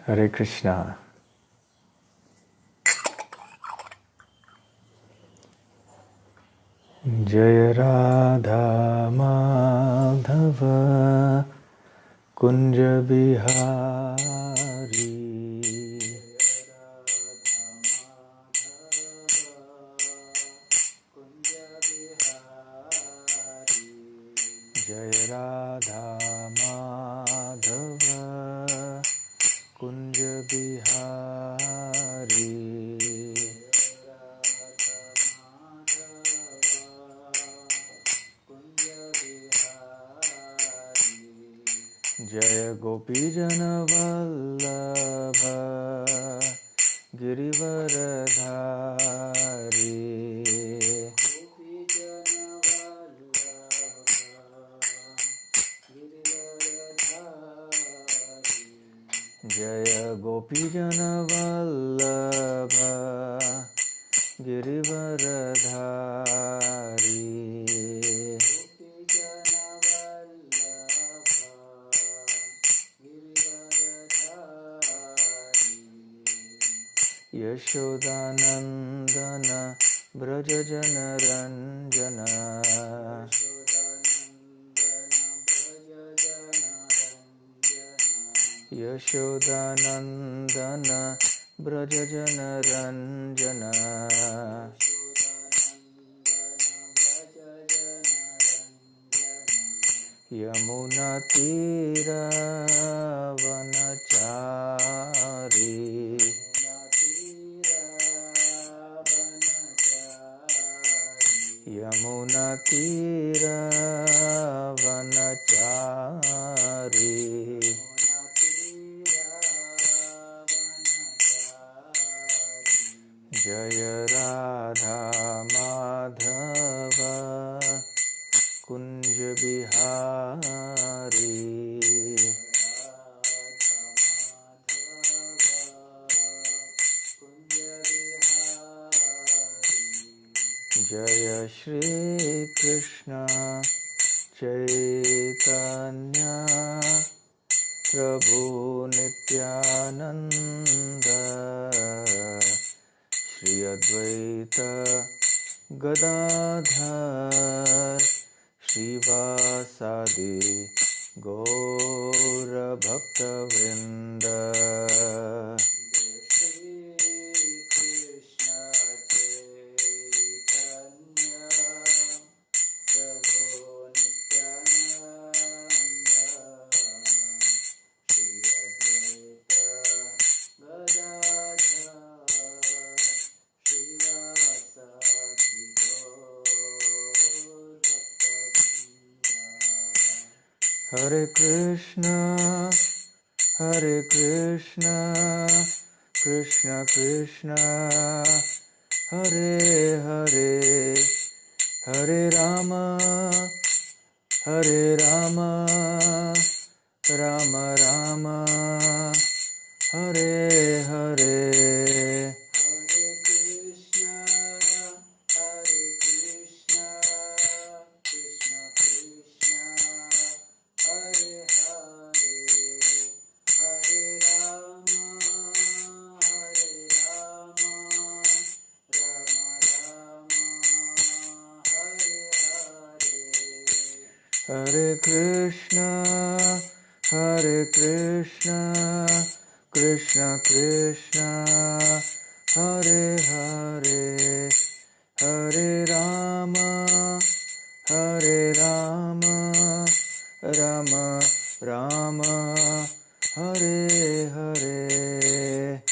Hare Krishna. Jaya Radha Madhava Kunja Bihari Jaya Radha Madhava Kunja Bihari Jaya Gopi Jana Vallabha Girivaradhari Jaya Gopi Jana Vallabha Girivaradhari Yashodanandana Brajajana Ranjana Yashodanandana Brajajana Ranjana Yamuna Tira Vanachari Yamuna Tira Vanachari Jaya Radha Madhava Kunja Bihari Jaya Shri Krishna Chaitanya Prabhu Nityananda Shri Advaita Gadadhar Shivasadi Gaura Bhakta Vrinda Hare Krishna, Hare Krishna, Krishna Krishna, Hare Hare, Hare Rama, Hare Rama, Rama Rama, Hare Hare. Hare Krishna, Hare Krishna, Krishna Krishna, Hare Hare, Hare Rama, Hare Rama, Rama Rama, Hare Hare.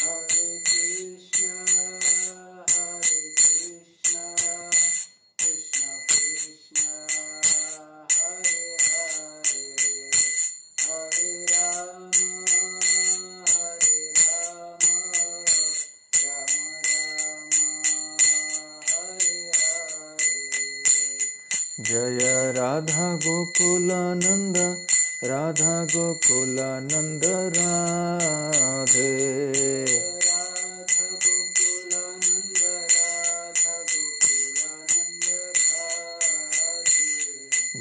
Jaya Radha Gokulananda, Radha Gokulananda Radhe.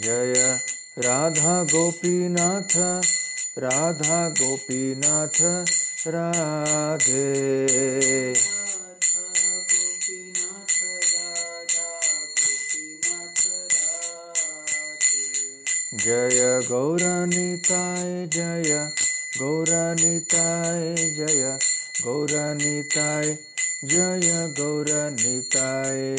Jaya Radha Gopinatha, Radha Gopinatha, Radhe जय गौरनिताय जय गौरनिताय जय गौरनिताय जय गौरनिताय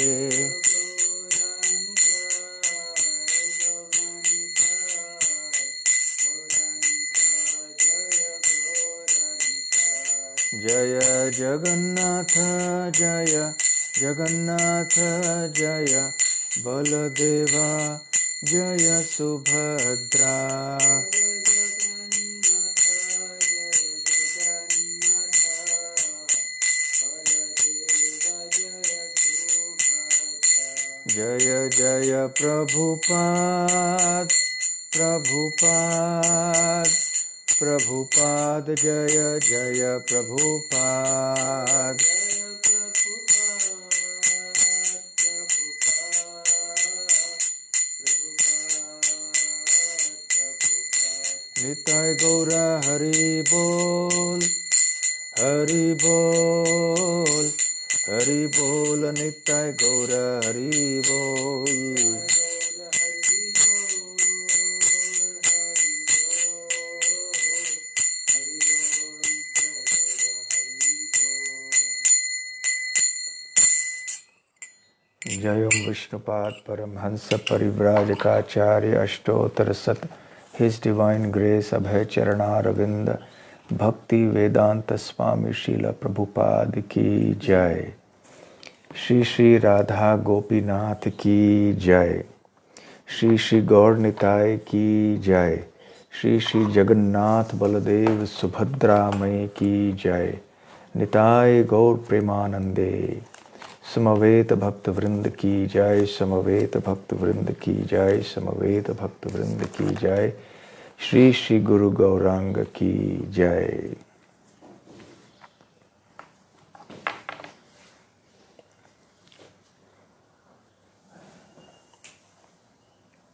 जय जगन्नाथ जय जगन्नाथ जय बलदेवा जय सुभद्रा जय जय प्रभुपाद प्रभुपाद प्रभुपाद जय जय प्रभुपाद निताय गौर हरि बोल हरि बोल हरि बोल निताय गौर हरि बोल जय ओम विष्णुपाद परमहंस परिव्राजकाचार्य अष्टोत्तर शत His Divine Grace अभय चरणारविंद भक्ति वेदांत स्वामी श्रील प्रभुपाद की जय। श्री श्री राधा गोपीनाथ की जय। श्री श्री गौर निताय की जय। श्री श्री जगन्नाथ बलदेव सुभद्रा मई की जय। निताय गौर प्रेमानंदे। समवेत भक्त वृंद की जय। समवेत भक्त वृंद की जय। समवेत भक्त वृंद की जय। श्री श्री गुरु गौरांग की जय।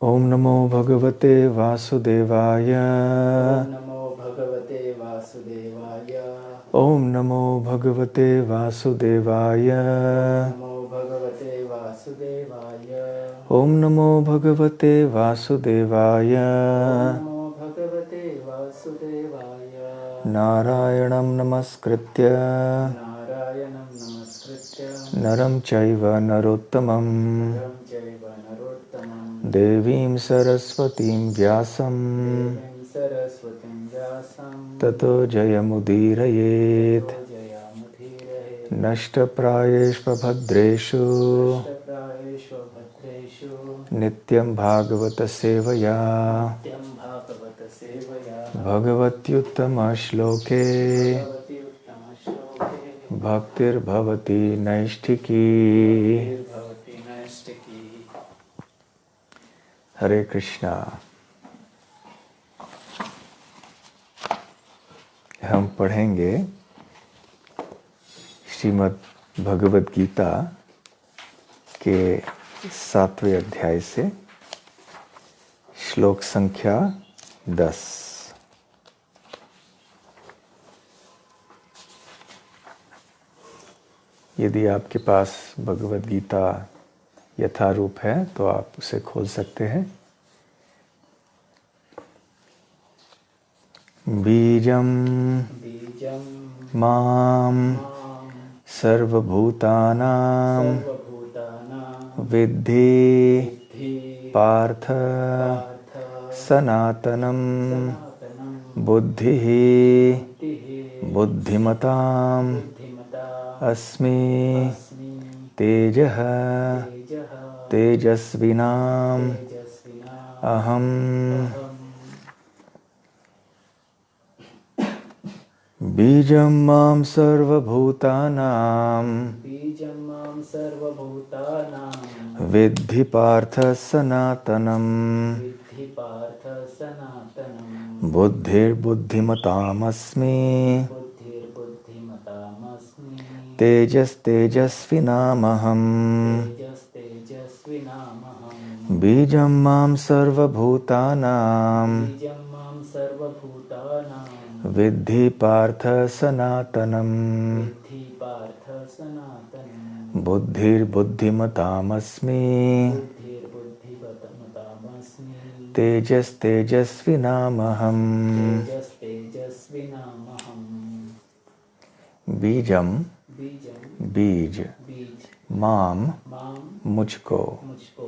ओम नमो भगवते वासुदेवाय। नमो भगवते वासुदेवाय। ओम नमो भगवते वासुदेवाय। नमो भगवते वासुदेवाय। ओम नमो भगवते वासुदेवाय। नमो भगवते वासुदेवाय। नारायणं नमस्कृत्य नारायणं नमस्कृत्य नरं चैव नरोत्तमं नरं चैव नरोत्तमं देवीं सरस्वतीं व्यासं देवीं सरस्वतीं व्यासं ततो जयमुदीरयेत्। जयामुदीरये। नष्टप्रायेषु भद्रेषु नष्टप्रायेषु भद्रेषु नित्यं भागवत सेवया नित्यं भागवत सेवया भगवत्युत्तमश्लोके भगवति उत्तमश्लोके भक्तिर्भवति नैष्ठिकी। भवति नैष्ठिकी। हरे कृष्णा। हम पढ़ेंगे श्रीमद् भगवद गीता के 7वें अध्याय से श्लोक संख्या 10। यदि आपके पास भगवद गीता यथारूप है तो आप उसे खोल सकते हैं। बीजं बीजं मां सर्वभूतानां सर्वभूतानां विद्धि विद्धि पार्थ पार्थ सनातनं सनातनं बुद्धिः बुद्धिः बुद्धिमतां बुद्धिमता अस्मि अस्मि तेजः तेजः तेजस्विनां तेजस्विनाम् अहम् अहम्। बीजं मां सर्वभूतानां बीजं मां सर्वभूतानां विद्धि पार्थ सनातनं विद्धि पार्थ सनातनं बुद्धिर्बुद्धिमतामस्मि बुद्धिर्बुद्धिमतामस्मि तेजस्तेजस्विनामहम् तेजस्तेजस्विनामहम्। बीजं मां सर्वभूतानां बीजं मां सर्वभूतानां विद्धि पार्थ सनातनम् विद्धि पार्थ सनातनम् बुद्धिर्बुद्धिमतामस्मि बुद्धिर्बुद्धिमतामस्मि तेजस्तेजस्विनामहम् तेजस्तेजस्विनामहम् बीजम बीजं बीज बीज माम मां मुझको मुझको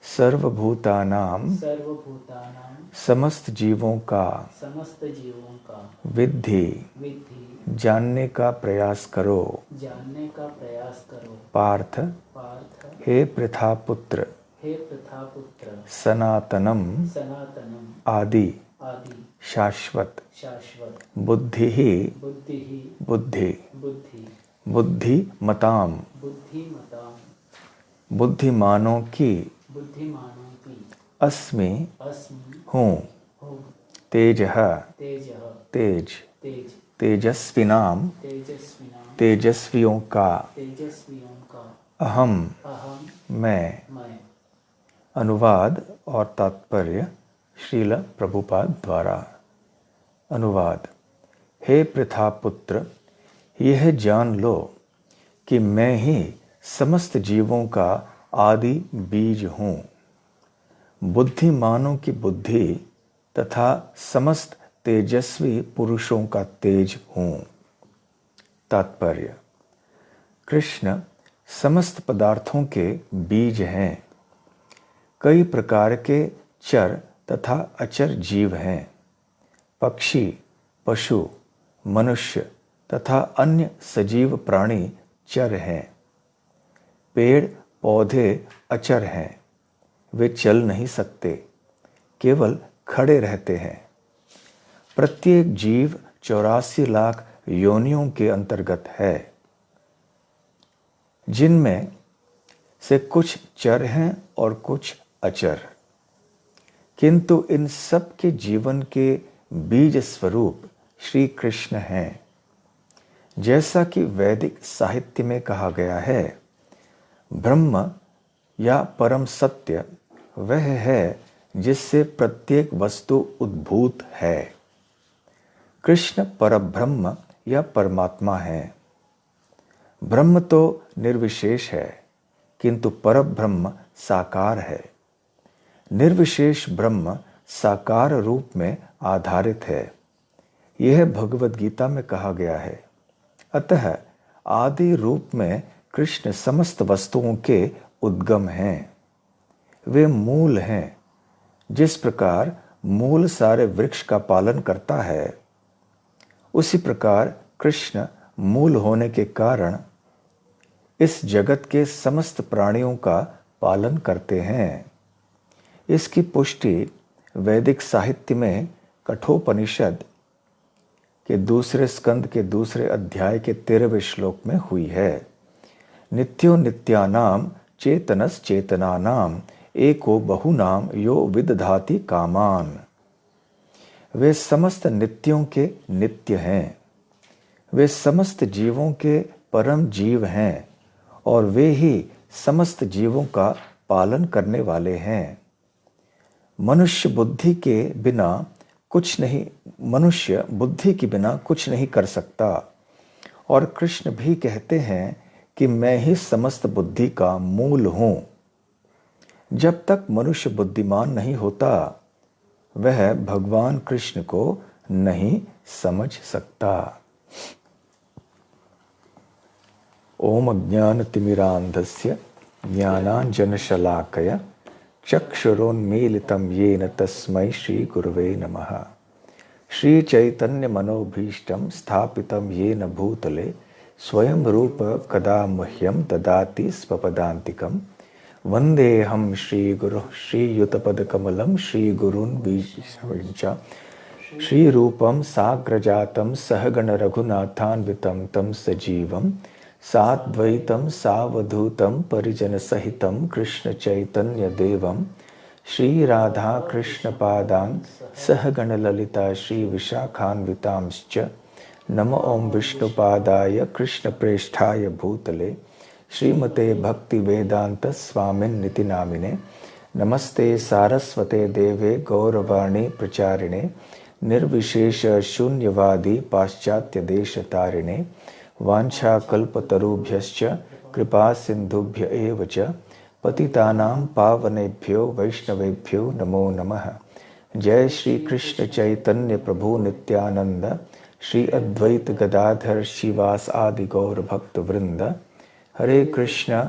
सर्वभूतानां सर्वभूतानां समस्त जीवों का समस्त जीवों का विद्धि विद्धि जानने का प्रयास करो जानने का प्रयास करो पार्थ पार्थ हे प्रथापुत्र हे प्रथापुत्र सनातनम सनातनम आदि आदि शाश्वत शाश्वत बुद्धि ही बुद्धि ही बुद्धि बुद्धि बुद्धिमताम बुद्धिमता बुद्धिमानों की बुद्धिमानों की अस्मि अस्मि हूँ हो तेजः तेजः तेज तेज तेजस्विनाम तेजस्विनां तेजस्वियों का तेजस्वियों का अहम अहम मैं मैं अनुवाद और तात्पर्य श्रील प्रभुपाद द्वारा अनुवाद हे प्रथापुत्र यह जान लो कि मैं ही समस्त जीवों का आदि बीज हूँ बुद्धिमानों की बुद्धि तथा समस्त तेजस्वी पुरुषों का तेज हूँ तात्पर्य कृष्ण समस्त पदार्थों के बीज हैं कई प्रकार के चर तथा अचर जीव हैं पक्षी पशु मनुष्य तथा अन्य सजीव प्राणी चर हैं पेड़ पौधे अचर हैं वे चल नहीं सकते केवल खड़े रहते हैं प्रत्येक जीव 84 लाख योनियों के अंतर्गत है जिनमें से कुछ चर हैं और कुछ अचर किंतु इन सब के जीवन के बीज स्वरूप श्री कृष्ण हैं जैसा कि वैदिक साहित्य में कहा गया है ब्रह्म या परम सत्य वह है जिससे प्रत्येक वस्तु उद्भूत है कृष्ण परब्रह्म या परमात्मा है ब्रह्म तो निर्विशेष है किंतु परब्रह्म साकार है निर्विशेष ब्रह्म साकार रूप में आधारित है यह भगवद गीता में कहा गया है अतः आदि रूप में कृष्ण समस्त वस्तुओं के उद्गम हैं वे मूल हैं जिस प्रकार मूल सारे वृक्ष का पालन करता है उसी प्रकार कृष्ण मूल होने के कारण इस जगत के समस्त प्राणियों का पालन करते हैं इसकी पुष्टि वैदिक साहित्य में कठोपनिषद के दूसरे स्कंद के दूसरे अध्याय के 13वें श्लोक में हुई है नित्यो नित्यानाम चेतनस चेतनानाम एको बहुनाम यो विदधाति कामान वे समस्त नित्यों के नित्य हैं वे समस्त जीवों के परम जीव हैं और वे ही समस्त जीवों का पालन करने वाले हैं मनुष्य बुद्धि के बिना कुछ नहीं कर सकता और कृष्ण भी कहते हैं कि मैं ही समस्त बुद्धि का मूल हूँ जब तक मनुष्य बुद्धिमान नहीं होता वह भगवान कृष्ण को नहीं समझ सकता ओम अज्ञानतिमिरान्धस्य ज्ञानाञ्जनशलाकया चक्षुरोन्मीलितं येन तस्मै श्रीगुरवे नमः श्रीचैतन्यमनोभीष्टं स्थापितं येन भूतले स्वयं रूप कदा मह्यं ददाति स्वपदान्तिकं वन्देऽहं श्रीगुरुः श्रीयुतपदकमलं श्रीगुरून् वैष्णवञ्च श्रीरूपं साग्रजातं सहगणरघुनाथान्वितं तं सजीवं साद्वैतं सावधूतं परिजनसहितं कृष्णचैतन्यदेवं श्रीराधाकृष्णपादान् सहगणललिता श्रीविशाखान्वितांश्च नमो ॐ विष्णुपादाय कृष्णप्रेष्ठाय भूतले श्रीमते भक्तिवेदान्तस्वामिन्निति नामिने नमस्ते सारस्वते देवे गौरवाणी प्रचारिणे निर्विशेष शून्यवादी पाश्चात्य देश तारिणे वांछा कल्पतरुभ्यश्च कृपा सिंधुभ्य एव च पतितानां पावनेभ्यो वैष्णवेभ्यो नमो नमः। जय श्री कृष्ण चैतन्य प्रभु नित्यानंद श्री अद्वैत गदाधर शिवास आदि गौर भक्त वृंद। हरे कृष्ण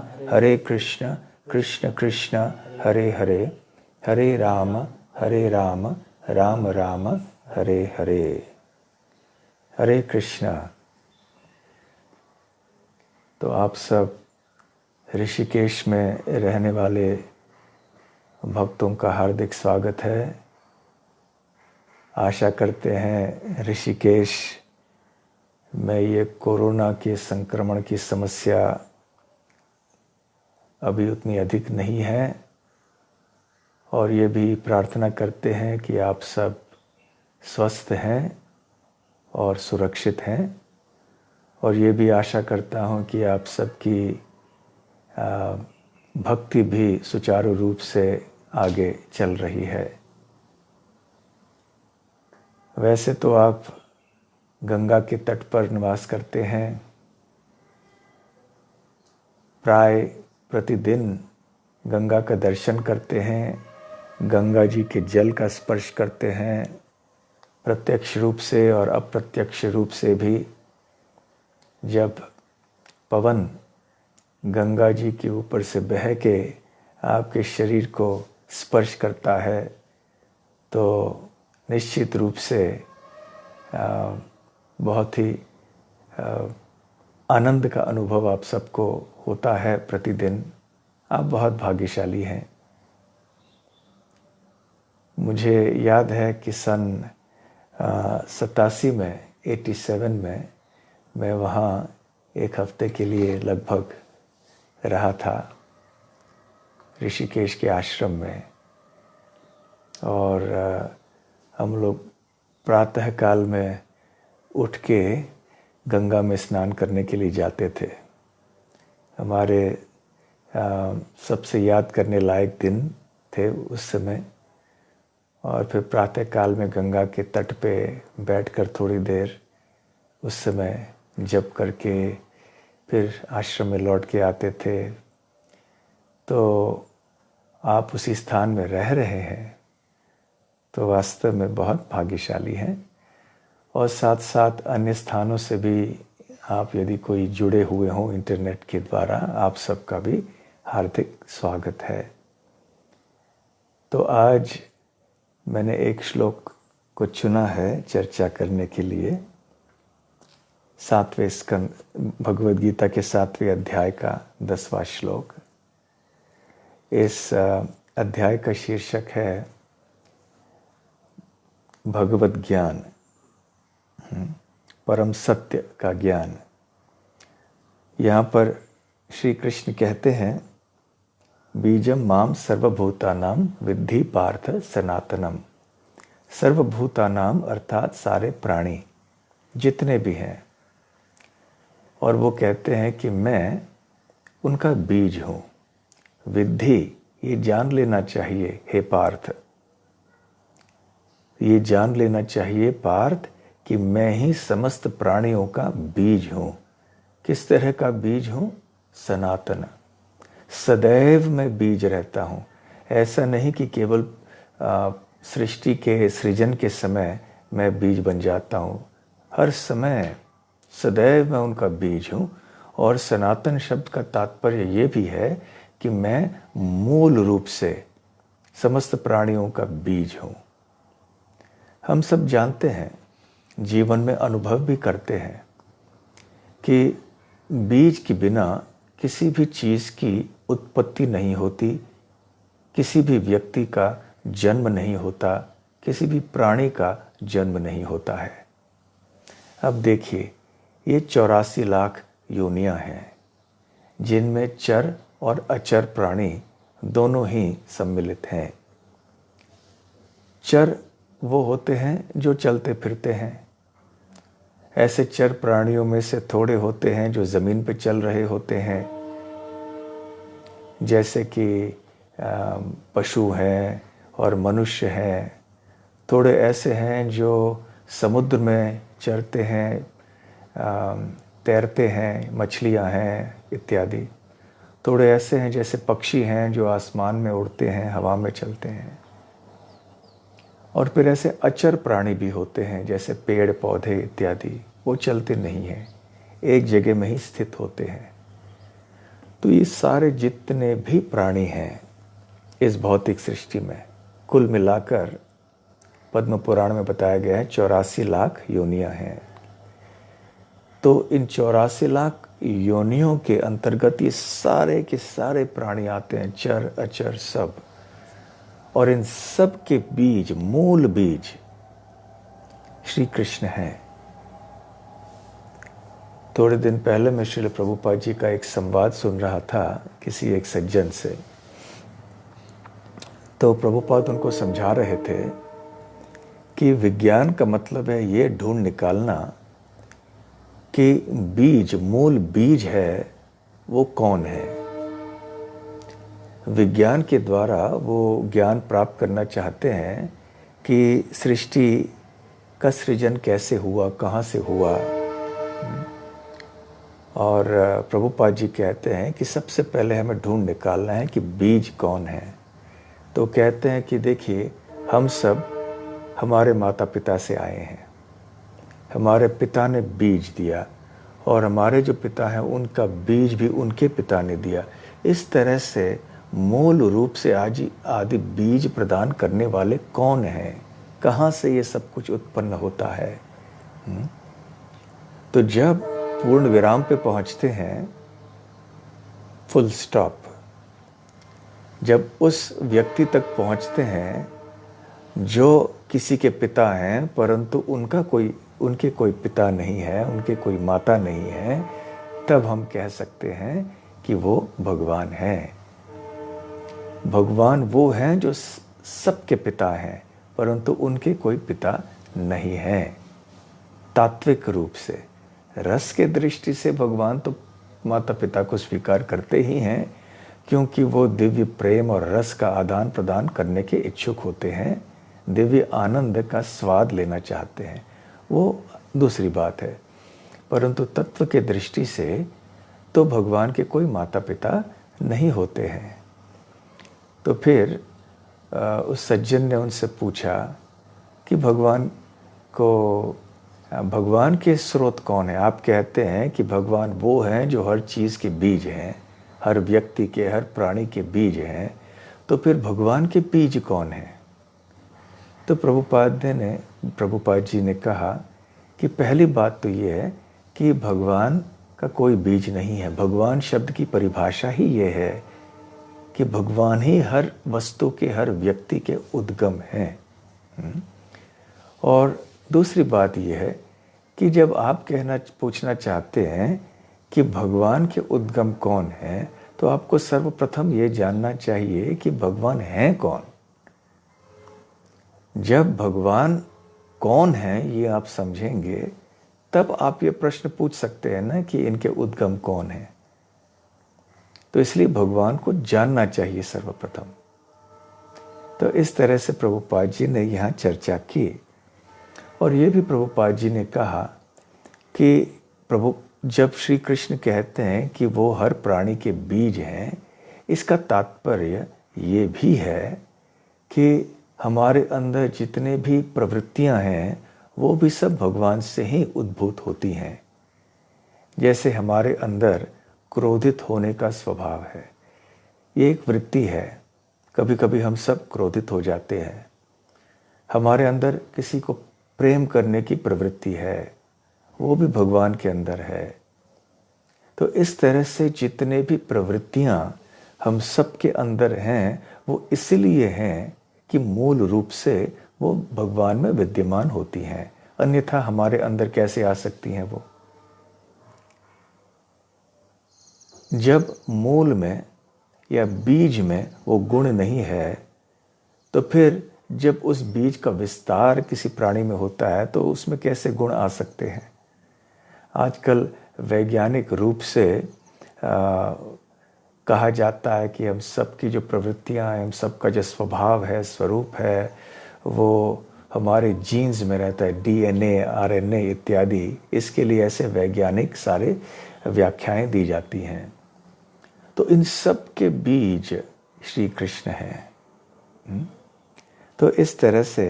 कृष्ण कृष्ण हरे हरे, हरे राम राम राम हरे हरे। हरे कृष्णा। तो आप सब ऋषिकेश में रहने वाले भक्तों का हार्दिक स्वागत है। आशा करते हैं ऋषिकेश में ये कोरोना के संक्रमण की समस्या अभी उतनी अधिक नहीं है, और ये भी प्रार्थना करते हैं कि आप सब स्वस्थ हैं और सुरक्षित हैं। और ये भी आशा करता हूँ कि आप सबकी भक्ति भी सुचारू रूप से आगे चल रही है। वैसे तो आप गंगा के तट पर निवास करते हैं, प्राय प्रतिदिन गंगा का दर्शन करते हैं, गंगा जी के जल का स्पर्श करते हैं, प्रत्यक्ष रूप से और अप्रत्यक्ष रूप से भी। जब पवन गंगा जी के ऊपर से बह के आपके शरीर को स्पर्श करता है तो निश्चित रूप से बहुत ही आनंद का अनुभव आप सबको होता है प्रतिदिन। आप बहुत भाग्यशाली हैं। मुझे याद है कि सन 87 में 87 में मैं वहाँ एक हफ्ते के लिए लगभग रहा था ऋषिकेश के आश्रम में। और हम लोग प्रातः काल में उठ के गंगा में स्नान करने के लिए जाते थे। हमारे सबसे याद करने लायक दिन थे उस समय। और फिर प्रातः काल में गंगा के तट पे बैठकर थोड़ी देर उस समय जप करके फिर आश्रम में लौट के आते थे। तो आप उसी स्थान में रह रहे हैं तो वास्तव में बहुत भाग्यशाली हैं। और साथ साथ अन्य स्थानों से भी आप यदि कोई जुड़े हुए हों इंटरनेट के द्वारा, आप सबका भी हार्दिक स्वागत है। तो आज मैंने एक श्लोक को चुना है चर्चा करने के लिए। 7वें स्कंद भगवद गीता के 7वें अध्याय का 10वां श्लोक। इस अध्याय का शीर्षक है भगवत ज्ञान, परम सत्य का ज्ञान। यहाँ पर श्री कृष्ण कहते हैं, बीजम माम सर्वभूतानां विद्धि पार्थ सनातनम। सर्वभूतानां अर्थात सारे प्राणी जितने भी हैं। और वो कहते हैं कि मैं उनका बीज हूँ। विद्धि, ये जान लेना चाहिए हे पार्थ, ये जान लेना चाहिए पार्थ कि मैं ही समस्त प्राणियों का बीज हूँ। किस तरह का बीज हूँ? सनातन, सदैव मैं बीज रहता हूँ। ऐसा नहीं कि केवल सृष्टि के सृजन के समय मैं बीज बन जाता हूँ। हर समय सदैव मैं उनका बीज हूँ। और सनातन शब्द का तात्पर्य ये भी है कि मैं मूल रूप से समस्त प्राणियों का बीज हूँ। हम सब जानते हैं, जीवन में अनुभव भी करते हैं कि बीज के बिना किसी भी चीज़ की उत्पत्ति नहीं होती, किसी भी व्यक्ति का जन्म नहीं होता, किसी भी प्राणी का जन्म नहीं होता है। अब देखिए, ये 84 लाख योनियां हैं जिनमें चर और अचर प्राणी दोनों ही सम्मिलित हैं। चर वो होते हैं जो चलते फिरते हैं। ऐसे चर प्राणियों में से थोड़े होते हैं जो ज़मीन पे चल रहे होते हैं, जैसे कि पशु हैं और मनुष्य हैं। थोड़े ऐसे हैं जो समुद्र में चरते हैं, तैरते हैं, मछलियां हैं इत्यादि। थोड़े ऐसे हैं जैसे पक्षी हैं जो आसमान में उड़ते हैं, हवा में चलते हैं। और फिर ऐसे अचर प्राणी भी होते हैं जैसे पेड़ पौधे इत्यादि, वो चलते नहीं हैं, एक जगह में ही स्थित होते हैं। तो ये सारे जितने भी प्राणी हैं इस भौतिक सृष्टि में, कुल मिलाकर पद्म पुराण में बताया गया है 84 लाख योनियां हैं। तो इन 84 लाख योनियों के अंतर्गत ये सारे के सारे प्राणी आते हैं, चर अचर सब। और इन सब के बीज, मूल बीज श्री कृष्ण हैं। थोड़े दिन पहले मैं श्रील प्रभुपाद जी का एक संवाद सुन रहा था किसी एक सज्जन से। तो प्रभुपाद उनको समझा रहे थे कि विज्ञान का मतलब है ये ढूंढ निकालना कि बीज, मूल बीज है वो कौन है। विज्ञान के द्वारा वो ज्ञान प्राप्त करना चाहते हैं कि सृष्टि का सृजन कैसे हुआ, कहाँ से हुआ। और प्रभुपाद जी कहते हैं कि सबसे पहले हमें ढूंढ निकालना है कि बीज कौन है। तो कहते हैं कि देखिए, हम सब हमारे माता पिता से आए हैं, हमारे पिता ने बीज दिया और हमारे जो पिता हैं उनका बीज भी उनके पिता ने दिया। इस तरह से मूल रूप से आदि बीज प्रदान करने वाले कौन हैं, कहाँ से ये सब कुछ उत्पन्न होता है। तो जब पूर्ण विराम पे पहुंचते हैं, फुल स्टॉप, जब उस व्यक्ति तक पहुंचते हैं जो किसी के पिता हैं परंतु उनके कोई पिता नहीं है, उनके कोई माता नहीं है, तब हम कह सकते हैं कि वो भगवान हैं। भगवान वो हैं जो सबके पिता हैं परंतु उनके कोई पिता नहीं है। तात्विक रूप से, रस के दृष्टि से भगवान तो माता पिता को स्वीकार करते ही हैं, क्योंकि वो दिव्य प्रेम और रस का आदान प्रदान करने के इच्छुक होते हैं, दिव्य आनंद का स्वाद लेना चाहते हैं, वो दूसरी बात है। परंतु तत्व के दृष्टि से तो भगवान के कोई माता पिता नहीं होते हैं। तो फिर उस सज्जन ने उनसे पूछा कि भगवान के स्रोत कौन है। आप कहते हैं कि भगवान वो हैं जो हर चीज़ के बीज हैं, हर व्यक्ति के, हर प्राणी के बीज हैं, तो फिर भगवान के बीज कौन है। तो प्रभुपाद जी ने कहा कि पहली बात तो ये है कि भगवान का कोई बीज नहीं है। भगवान शब्द की परिभाषा ही ये है कि भगवान ही हर वस्तु के, हर व्यक्ति के उद्गम हैं। और दूसरी बात यह है कि जब आप पूछना चाहते हैं कि भगवान के उद्गम कौन है, तो आपको सर्वप्रथम ये जानना चाहिए कि भगवान हैं कौन। जब भगवान कौन है ये आप समझेंगे, तब आप ये प्रश्न पूछ सकते हैं ना कि इनके उद्गम कौन है। तो इसलिए भगवान को जानना चाहिए सर्वप्रथम। तो इस तरह से प्रभुपाद जी ने यहाँ चर्चा की। और ये भी प्रभुपाद जी ने कहा कि जब श्री कृष्ण कहते हैं कि वो हर प्राणी के बीज हैं, इसका तात्पर्य ये भी है कि हमारे अंदर जितने भी प्रवृत्तियां हैं वो भी सब भगवान से ही उद्भूत होती हैं। जैसे हमारे अंदर क्रोधित होने का स्वभाव है, ये एक वृत्ति है। कभी कभी हम सब क्रोधित हो जाते हैं। हमारे अंदर किसी को प्रेम करने की प्रवृत्ति है, वो भी भगवान के अंदर है। तो इस तरह से जितने भी प्रवृत्तियां हम सब के अंदर हैं, वो इसलिए हैं कि मूल रूप से वो भगवान में विद्यमान होती हैं, अन्यथा हमारे अंदर कैसे आ सकती हैं वो। जब मूल में या बीज में वो गुण नहीं है, तो फिर जब उस बीज का विस्तार किसी प्राणी में होता है तो उसमें कैसे गुण आ सकते हैं। आजकल वैज्ञानिक रूप से कहा जाता है कि हम सब की जो प्रवृत्तियां हैं, हम सब का जो स्वभाव है, स्वरूप है, वो हमारे जीन्स में रहता है, डीएनए, आरएनए इत्यादि, इसके लिए ऐसे वैज्ञानिक सारे व्याख्याएं दी जाती हैं। तो इन सब के बीज श्री कृष्ण हैं। तो इस तरह से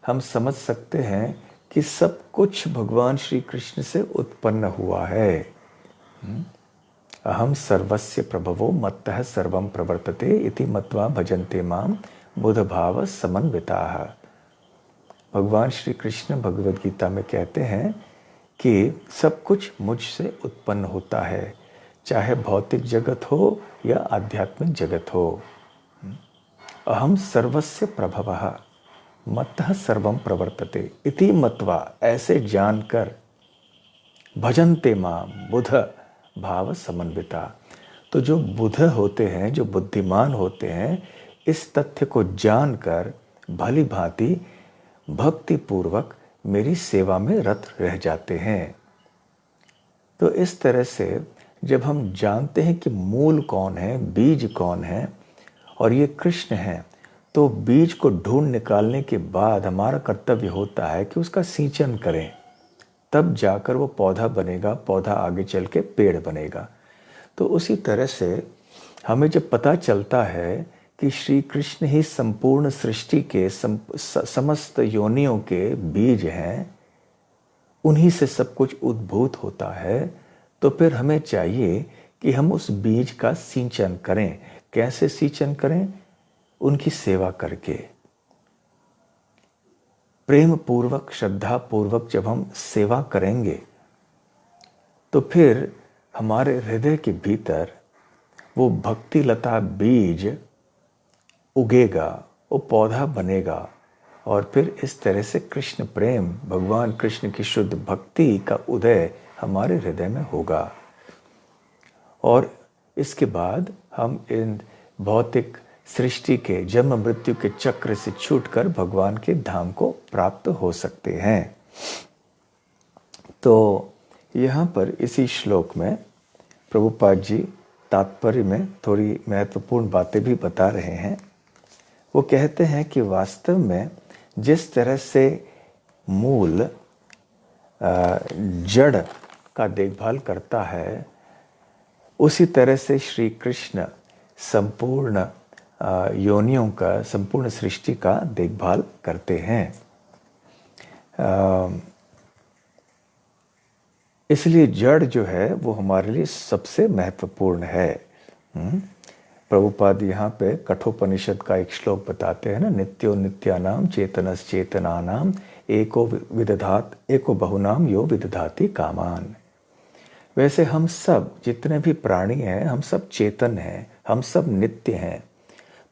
हम समझ सकते हैं कि सब कुछ भगवान श्री कृष्ण से उत्पन्न हुआ है। अहम सर्वस्य प्रभवो मत्तः सर्वं प्रवर्तते इति मत्वा भजन्ते माम बुध भाव समन्विताः। भगवान श्री कृष्ण भगवद गीता में कहते हैं कि सब कुछ मुझसे उत्पन्न होता है, चाहे भौतिक जगत हो या आध्यात्मिक जगत हो। अहम सर्वस्य प्रभवः मत्तः सर्वं प्रवर्तते इति मत्वा, ऐसे जानकर, भजन्ते माम बुध भाव समन्विता। तो जो बुध होते हैं, जो बुद्धिमान होते हैं, इस तथ्य को जानकर भली भांति भक्ति पूर्वक मेरी सेवा में रत रह जाते हैं। तो इस तरह से जब हम जानते हैं कि मूल कौन है, बीज कौन है, और ये कृष्ण है, तो बीज को ढूंढ निकालने के बाद हमारा कर्तव्य होता है कि उसका सिंचन करें, तब जाकर वो पौधा बनेगा, पौधा आगे चल के पेड़ बनेगा। तो उसी तरह से हमें जब पता चलता है कि श्री कृष्ण ही संपूर्ण सृष्टि के समस्त योनियों के बीज हैं, उन्हीं से सब कुछ उद्भूत होता है, तो फिर हमें चाहिए कि हम उस बीज का सिंचन करें। कैसे सिंचन करें? उनकी सेवा करके, प्रेम पूर्वक, श्रद्धा पूर्वक जब हम सेवा करेंगे, तो फिर हमारे हृदय के भीतर वो भक्ति लता बीज उगेगा, वो पौधा बनेगा, और फिर इस तरह से कृष्ण प्रेम, भगवान कृष्ण की शुद्ध भक्ति का उदय हमारे हृदय में होगा। और इसके बाद हम इन भौतिक सृष्टि के जन्म मृत्यु के चक्र से छूटकर भगवान के धाम को प्राप्त हो सकते हैं। तो यहाँ पर इसी श्लोक में प्रभुपाद जी तात्पर्य में थोड़ी महत्वपूर्ण बातें भी बता रहे हैं। वो कहते हैं कि वास्तव में जिस तरह से मूल जड़ का देखभाल करता है, उसी तरह से श्री कृष्ण संपूर्ण योनियों का, संपूर्ण सृष्टि का देखभाल करते हैं। इसलिए जड़ जो है वो हमारे लिए सबसे महत्वपूर्ण है। प्रभुपाद यहाँ पे कठोपनिषद का एक श्लोक बताते हैं ना, नित्यो नित्यानाम चेतनस चेतनानाम एको विदधात एको बहुनाम यो विदधाति कामान। वैसे हम सब जितने भी प्राणी हैं, हम सब चेतन हैं, हम सब नित्य हैं,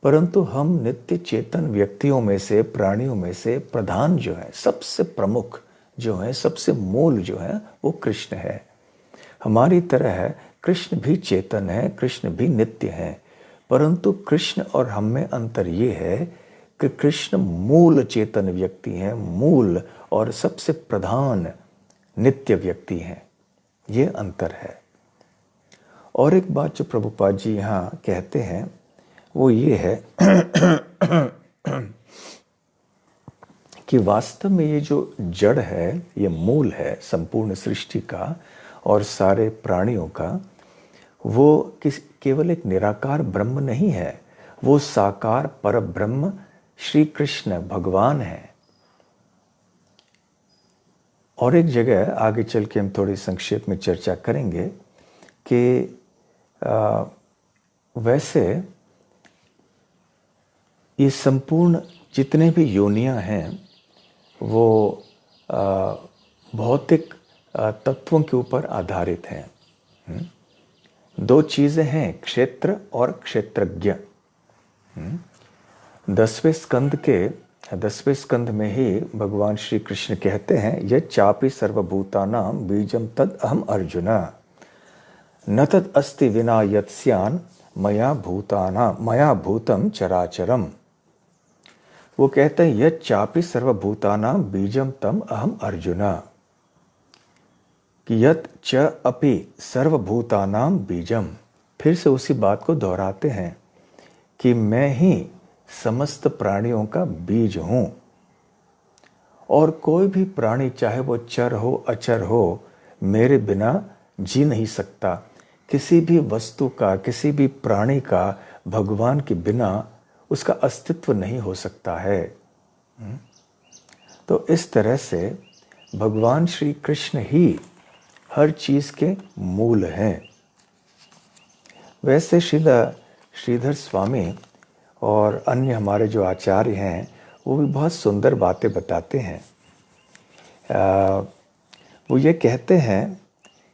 परंतु हम नित्य चेतन व्यक्तियों में से, प्राणियों में से प्रधान जो है, सबसे प्रमुख जो है, सबसे मूल जो है, वो कृष्ण है। हमारी तरह है, कृष्ण भी चेतन है, कृष्ण भी नित्य है, परंतु कृष्ण और हम में अंतर ये है कि कृष्ण मूल चेतन व्यक्ति हैं, मूल और सबसे प्रधान नित्य व्यक्ति हैं। ये अंतर है। और एक बात जो प्रभुपाद जी यहाँ कहते हैं वो ये है कि वास्तव में ये जो जड़ है, ये मूल है संपूर्ण सृष्टि का और सारे प्राणियों का, वो केवल एक निराकार ब्रह्म नहीं है, वो साकार पर ब्रह्म श्री कृष्ण भगवान है। और एक जगह आगे चल के हम थोड़ी संक्षेप में चर्चा करेंगे कि वैसे ये संपूर्ण जितने भी योनियां हैं वो भौतिक तत्वों के ऊपर आधारित हैं। दो चीज़ें हैं, क्षेत्र और क्षेत्रज्ञ। 10वें स्कंद में ही भगवान श्री कृष्ण कहते हैं, यह चापि सर्वभूतानां बीजम तद अहम अर्जुन न तद अस्ति विना यत्स्यान् मया भूतम चराचरम। वो कहते हैं, यह चापि सर्वभूतानां बीजम तम अहम अर्जुन, कि यत च अपि सर्वभूतानां बीजम। फिर से उसी बात को दोहराते हैं कि मैं ही समस्त प्राणियों का बीज हूं। और कोई भी प्राणी, चाहे वो चर हो अचर हो, मेरे बिना जी नहीं सकता। किसी भी वस्तु का, किसी भी प्राणी का भगवान के बिना उसका अस्तित्व नहीं हो सकता है। तो इस तरह से भगवान श्री कृष्ण ही हर चीज के मूल हैं। वैसे श्रीधर स्वामी और अन्य हमारे जो आचार्य हैं वो भी बहुत सुंदर बातें बताते हैं। वो ये कहते हैं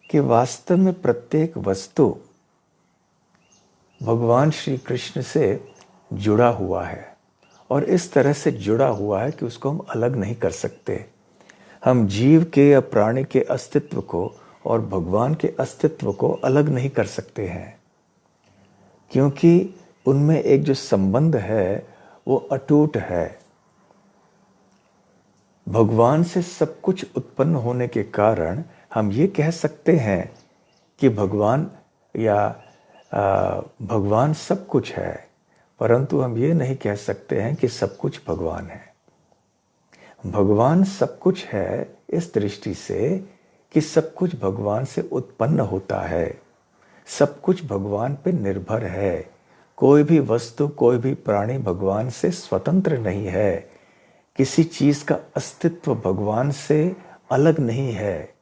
कि वास्तव में प्रत्येक वस्तु भगवान श्री कृष्ण से जुड़ा हुआ है और इस तरह से जुड़ा हुआ है कि उसको हम अलग नहीं कर सकते। हम जीव के या प्राणी के अस्तित्व को और भगवान के अस्तित्व को अलग नहीं कर सकते हैं, क्योंकि उनमें एक जो संबंध है वो अटूट है। भगवान से सब कुछ उत्पन्न होने के कारण हम ये कह सकते हैं कि भगवान सब कुछ है, परंतु हम ये नहीं कह सकते हैं कि सब कुछ भगवान है। भगवान सब कुछ है इस दृष्टि से कि सब कुछ भगवान से उत्पन्न होता है, सब कुछ भगवान पे निर्भर है। कोई भी वस्तु, कोई भी प्राणी भगवान से स्वतंत्र नहीं है। किसी चीज का अस्तित्व भगवान से अलग नहीं है।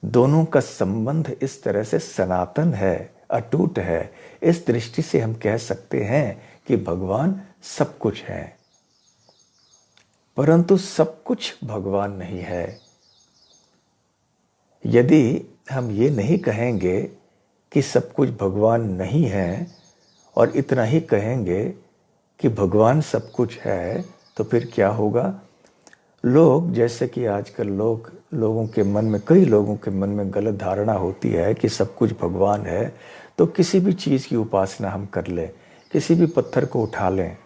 दोनों का संबंध इस तरह से सनातन है, अटूट है। इस दृष्टि से हम कह सकते हैं कि भगवान सब कुछ है, परंतु सब कुछ भगवान नहीं है। यदि हम ये नहीं कहेंगे कि सब कुछ भगवान नहीं है और इतना ही कहेंगे कि भगवान सब कुछ है, तो फिर क्या होगा? लोग, जैसे कि आजकल लोगों के मन में, कई लोगों के मन में गलत धारणा होती है कि सब कुछ भगवान है, तो किसी भी चीज़ की उपासना हम कर लें, किसी भी पत्थर को उठा लें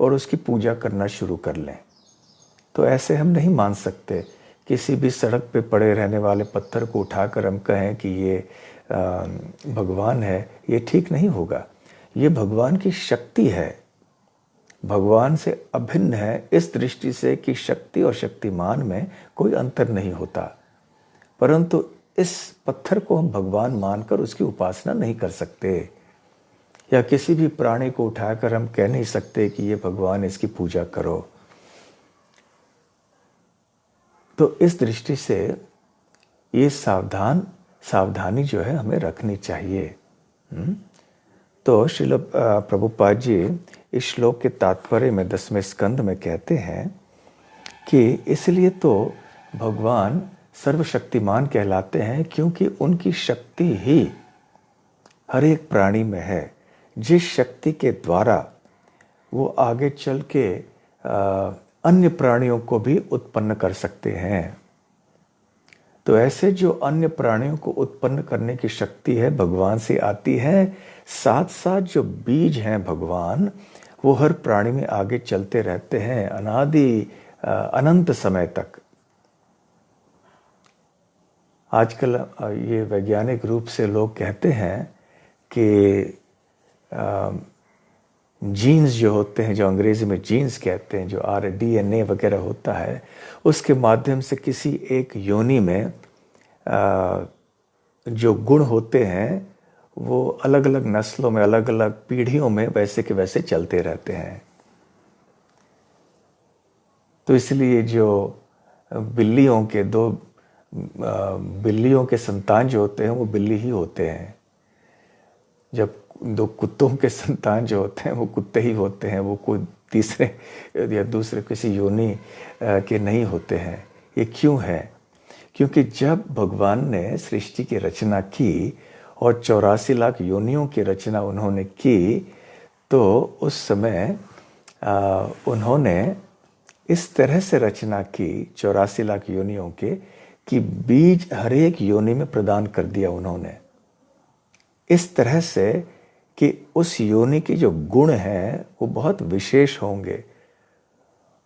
और उसकी पूजा करना शुरू कर लें। तो ऐसे हम नहीं मान सकते। किसी भी सड़क पे पड़े रहने वाले पत्थर को उठाकर हम कहें कि ये भगवान है, ये ठीक नहीं होगा। ये भगवान की शक्ति है, भगवान से अभिन्न है इस दृष्टि से कि शक्ति और शक्तिमान में कोई अंतर नहीं होता, परंतु इस पत्थर को हम भगवान मानकर उसकी उपासना नहीं कर सकते। या किसी भी प्राणी को उठाकर हम कह नहीं सकते कि ये भगवान, इसकी पूजा करो। तो इस दृष्टि से ये सावधानी जो है हमें रखनी चाहिए। तो श्रील प्रभुपाद जी इस श्लोक के तात्पर्य में 10वें स्कंद में कहते हैं कि इसलिए तो भगवान सर्वशक्तिमान कहलाते हैं, क्योंकि उनकी शक्ति ही हर एक प्राणी में है, जिस शक्ति के द्वारा वो आगे चल के अन्य प्राणियों को भी उत्पन्न कर सकते हैं। तो ऐसे जो अन्य प्राणियों को उत्पन्न करने की शक्ति है भगवान से आती है। साथ साथ जो बीज हैं भगवान, वो हर प्राणी में आगे चलते रहते हैं अनंत समय तक। आजकल ये वैज्ञानिक रूप से लोग कहते हैं कि जीन्स जो होते हैं, जो अंग्रेजी में जीन्स कहते हैं, जो DNA वगैरह होता है, उसके माध्यम से किसी एक योनि में जो गुण होते हैं वो अलग अलग नस्लों में, अलग अलग पीढ़ियों में वैसे के वैसे चलते रहते हैं। तो इसलिए जो बिल्लियों के संतान जो होते हैं वो बिल्ली ही होते हैं। जब दो कुत्तों के संतान जो होते हैं वो कुत्ते ही होते हैं, वो कोई तीसरे या दूसरे किसी योनि के नहीं होते हैं। ये क्यों है? क्योंकि जब भगवान ने सृष्टि की रचना की और 84 लाख योनियों की रचना उन्होंने की, तो उस समय उन्होंने इस तरह से रचना की 84 लाख योनियों के कि बीज हर एक योनि में प्रदान कर दिया उन्होंने, इस तरह से कि उस योनि के जो गुण हैं वो बहुत विशेष होंगे।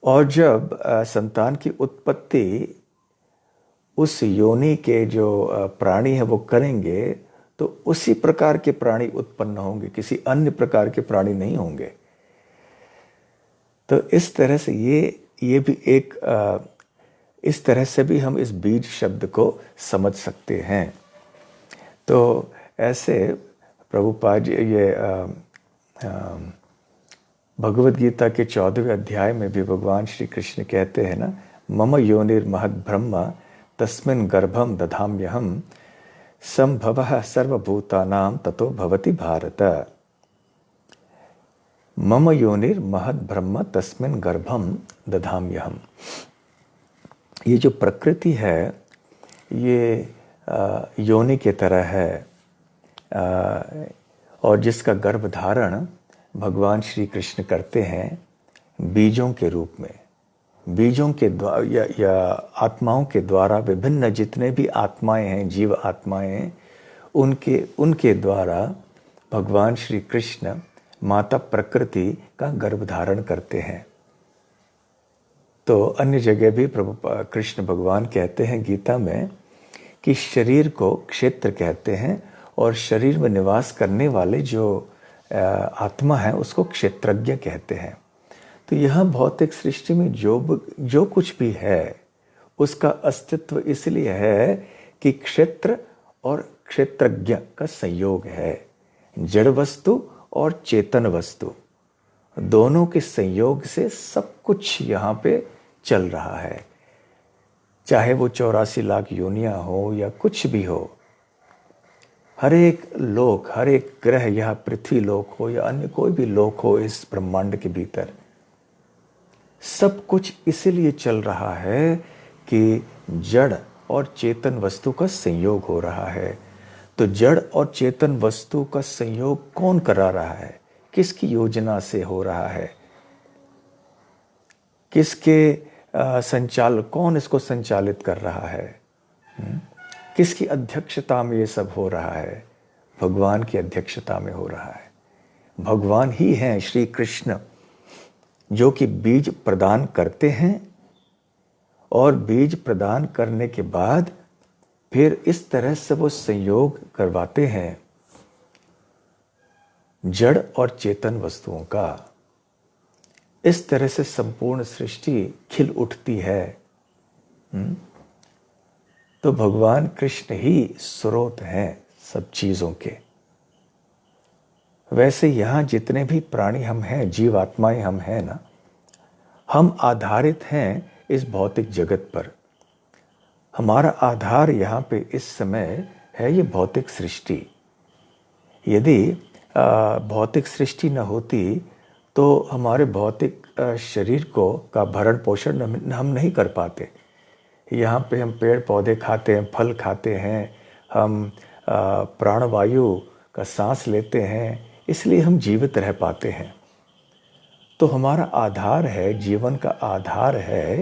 और जब संतान की उत्पत्ति उस योनि के जो प्राणी है वो करेंगे, तो उसी प्रकार के प्राणी उत्पन्न होंगे, किसी अन्य प्रकार के प्राणी नहीं होंगे। तो इस तरह से ये ये भी एक इस तरह से भी हम इस बीज शब्द को समझ सकते हैं। तो ऐसे प्रभुपाद जी ये भगवद गीता के 14वें अध्याय में भी भगवान श्री कृष्ण कहते हैं ना, मम योनिर्महद् ब्रह्म तस्मिन् गर्भम दधाम्यहम संभवः सर्वभूतानां ततो भवति भारत। मम योनिर्महद् ब्रह्म तस्मिन् गर्भम दधाम्यहम। ये जो प्रकृति है ये योनि की तरह है, और जिसका गर्भ धारण भगवान श्री कृष्ण करते हैं बीजों के रूप में। बीजों के द्वारा या आत्माओं के द्वारा विभिन्न जितने भी आत्माएं हैं, जीव आत्माएं हैं, उनके द्वारा भगवान श्री कृष्ण माता प्रकृति का गर्भ धारण करते हैं। तो अन्य जगह भी प्रभु कृष्ण भगवान कहते हैं गीता में कि शरीर को क्षेत्र कहते हैं, और शरीर में निवास करने वाले जो आत्मा है उसको क्षेत्रज्ञ कहते हैं। तो यह भौतिक सृष्टि में जो कुछ भी है उसका अस्तित्व इसलिए है कि क्षेत्र और क्षेत्रज्ञ का संयोग है। जड़ वस्तु और चेतन वस्तु दोनों के संयोग से सब कुछ यहाँ पे चल रहा है, चाहे वो 84 लाख योनियां हो या कुछ भी हो। हर एक लोक, हर एक ग्रह, या पृथ्वी लोक हो या अन्य कोई भी लोक हो इस ब्रह्मांड के भीतर, सब कुछ इसीलिए चल रहा है कि जड़ और चेतन वस्तु का संयोग हो रहा है। तो जड़ और चेतन वस्तु का संयोग कौन करा रहा है, किसकी योजना से हो रहा है, किसके कौन इसको संचालित कर रहा है, किसकी अध्यक्षता में ये सब हो रहा है? भगवान की अध्यक्षता में हो रहा है। भगवान ही हैं श्री कृष्ण जो कि बीज प्रदान करते हैं, और बीज प्रदान करने के बाद फिर इस तरह से वो संयोग करवाते हैं जड़ और चेतन वस्तुओं का। इस तरह से संपूर्ण सृष्टि खिल उठती है। तो भगवान कृष्ण ही स्रोत हैं सब चीजों के। वैसे यहाँ जितने भी प्राणी हम हैं, जीव आत्माएं हम हैं ना, हम आधारित हैं इस भौतिक जगत पर। हमारा आधार यहाँ पे इस समय है ये भौतिक सृष्टि। यदि भौतिक सृष्टि न होती तो हमारे भौतिक शरीर का भरण पोषण हम नहीं कर पाते। यहाँ पे हम पेड़ पौधे खाते हैं, फल खाते हैं, हम प्राणवायु का सांस लेते हैं, इसलिए हम जीवित रह पाते हैं। तो हमारा आधार है, जीवन का आधार है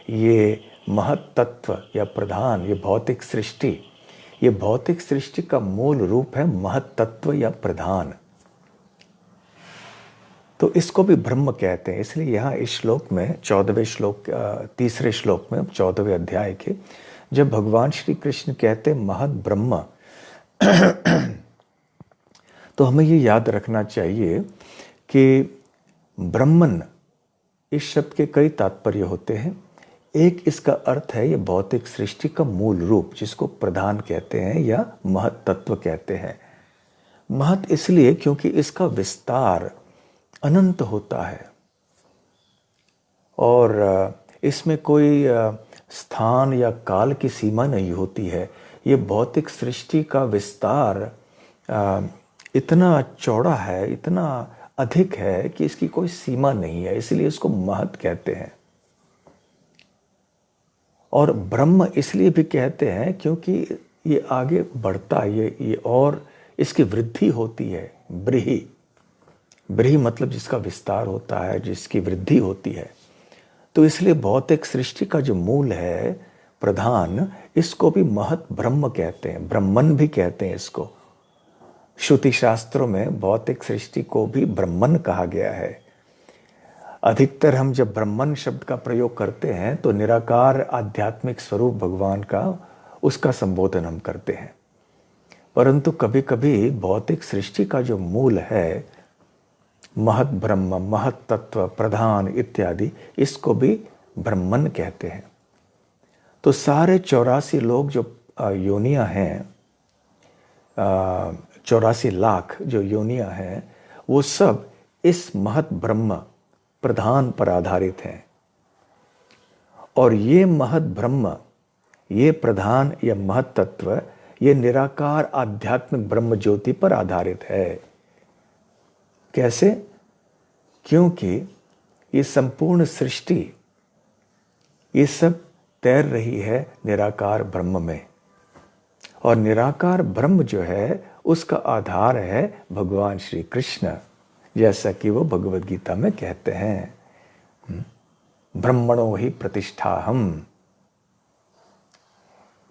ये महत तत्व या प्रधान, ये भौतिक सृष्टि। ये भौतिक सृष्टि का मूल रूप है महत तत्व या प्रधान। तो इसको भी ब्रह्म कहते हैं। इसलिए यहाँ इस श्लोक में 14वें श्लोक, तीसरे श्लोक में 14वें अध्याय के, जब भगवान श्री कृष्ण कहते महद ब्रह्म, तो हमें ये याद रखना चाहिए कि ब्रह्मन इस शब्द के कई तात्पर्य होते हैं। एक इसका अर्थ है ये भौतिक सृष्टि का मूल रूप, जिसको प्रधान कहते हैं या महत तत्व कहते हैं। महत इसलिए क्योंकि इसका विस्तार अनंत होता है और इसमें कोई स्थान या काल की सीमा नहीं होती है। ये भौतिक सृष्टि का विस्तार इतना चौड़ा है, इतना अधिक है कि इसकी कोई सीमा नहीं है, इसलिए इसको महत कहते हैं। और ब्रह्म इसलिए भी कहते हैं क्योंकि ये आगे बढ़ता है, ये और इसकी वृद्धि होती है। ब्रीही मतलब जिसका विस्तार होता है, जिसकी वृद्धि होती है। तो इसलिए भौतिक सृष्टि का जो मूल है प्रधान, इसको भी महत ब्रह्म कहते हैं, ब्रह्मन भी कहते हैं इसको। श्रुति शास्त्रों में भौतिक सृष्टि को भी ब्रह्मन कहा गया है। अधिकतर हम जब ब्रह्मन शब्द का प्रयोग करते हैं तो निराकार आध्यात्मिक स्वरूप भगवान का, उसका संबोधन हम करते हैं। परंतु कभी कभी भौतिक सृष्टि का जो मूल है महत ब्रह्म, महत तत्व, प्रधान इत्यादि, इसको भी ब्रह्मन कहते हैं। तो सारे 84 लोग जो योनियां हैं, 84 लाख जो योनियां हैं, वो सब इस महत ब्रह्म प्रधान पर आधारित हैं। और ये महत ब्रह्म, ये प्रधान या महत तत्व, ये निराकार आध्यात्मिक ब्रह्म ज्योति पर आधारित है। कैसे? क्योंकि ये संपूर्ण सृष्टि, ये सब तैर रही है निराकार ब्रह्म में। और निराकार ब्रह्म जो है उसका आधार है भगवान श्री कृष्ण, जैसा कि वो भगवद गीता में कहते हैं, ब्रह्मणो ही प्रतिष्ठा हम।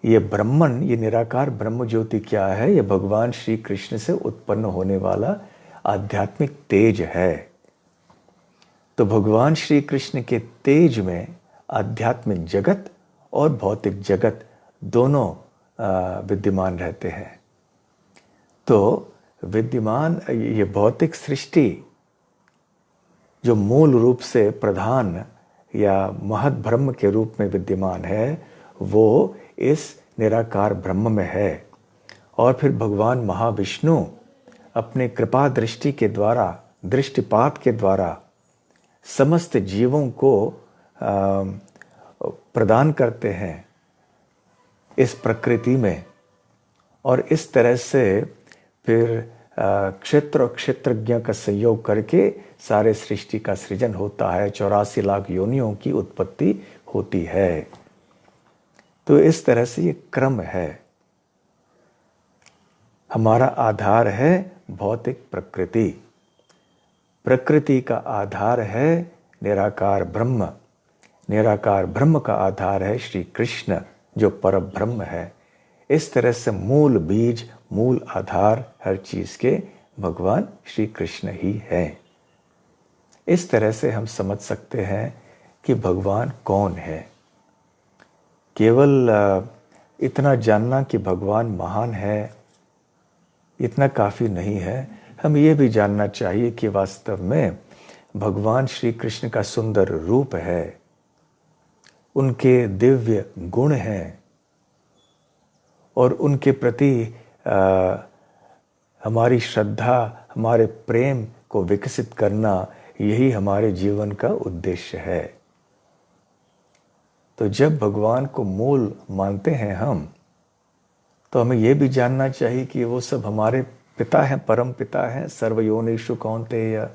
ये ब्रह्मन, ये निराकार ब्रह्म ज्योति क्या है? ये भगवान श्री कृष्ण से उत्पन्न होने वाला आध्यात्मिक तेज है। तो भगवान श्री कृष्ण के तेज में आध्यात्मिक जगत और भौतिक जगत दोनों विद्यमान रहते हैं। तो विद्यमान ये भौतिक सृष्टि जो मूल रूप से प्रधान या महत ब्रह्म के रूप में विद्यमान है, वो इस निराकार ब्रह्म में है। और फिर भगवान महाविष्णु अपने कृपा दृष्टि के द्वारा, दृष्टिपात के द्वारा समस्त जीवों को प्रदान करते हैं इस प्रकृति में। और इस तरह से फिर क्षेत्र और क्षेत्रज्ञ का संयोग करके सारे सृष्टि का सृजन होता है, 84 लाख योनियों की उत्पत्ति होती है। तो इस तरह से ये क्रम है। हमारा आधार है भौतिक प्रकृति, प्रकृति का आधार है निराकार ब्रह्म, निराकार ब्रह्म का आधार है श्री कृष्ण जो पर ब्रह्म है। इस तरह से मूल बीज, मूल आधार हर चीज के भगवान श्री कृष्ण ही है। इस तरह से हम समझ सकते हैं कि भगवान कौन है। केवल इतना जानना कि भगवान महान है, इतना काफ़ी नहीं है। हम ये भी जानना चाहिए कि वास्तव में भगवान श्री कृष्ण का सुंदर रूप है, उनके दिव्य गुण हैं, और उनके प्रति हमारी श्रद्धा, हमारे प्रेम को विकसित करना, यही हमारे जीवन का उद्देश्य है। तो जब भगवान को मूल मानते हैं हम, तो हमें यह भी जानना चाहिए कि वो सब हमारे पिता हैं, परम पिता हैं। सर्वयोनिषु कौन्तेय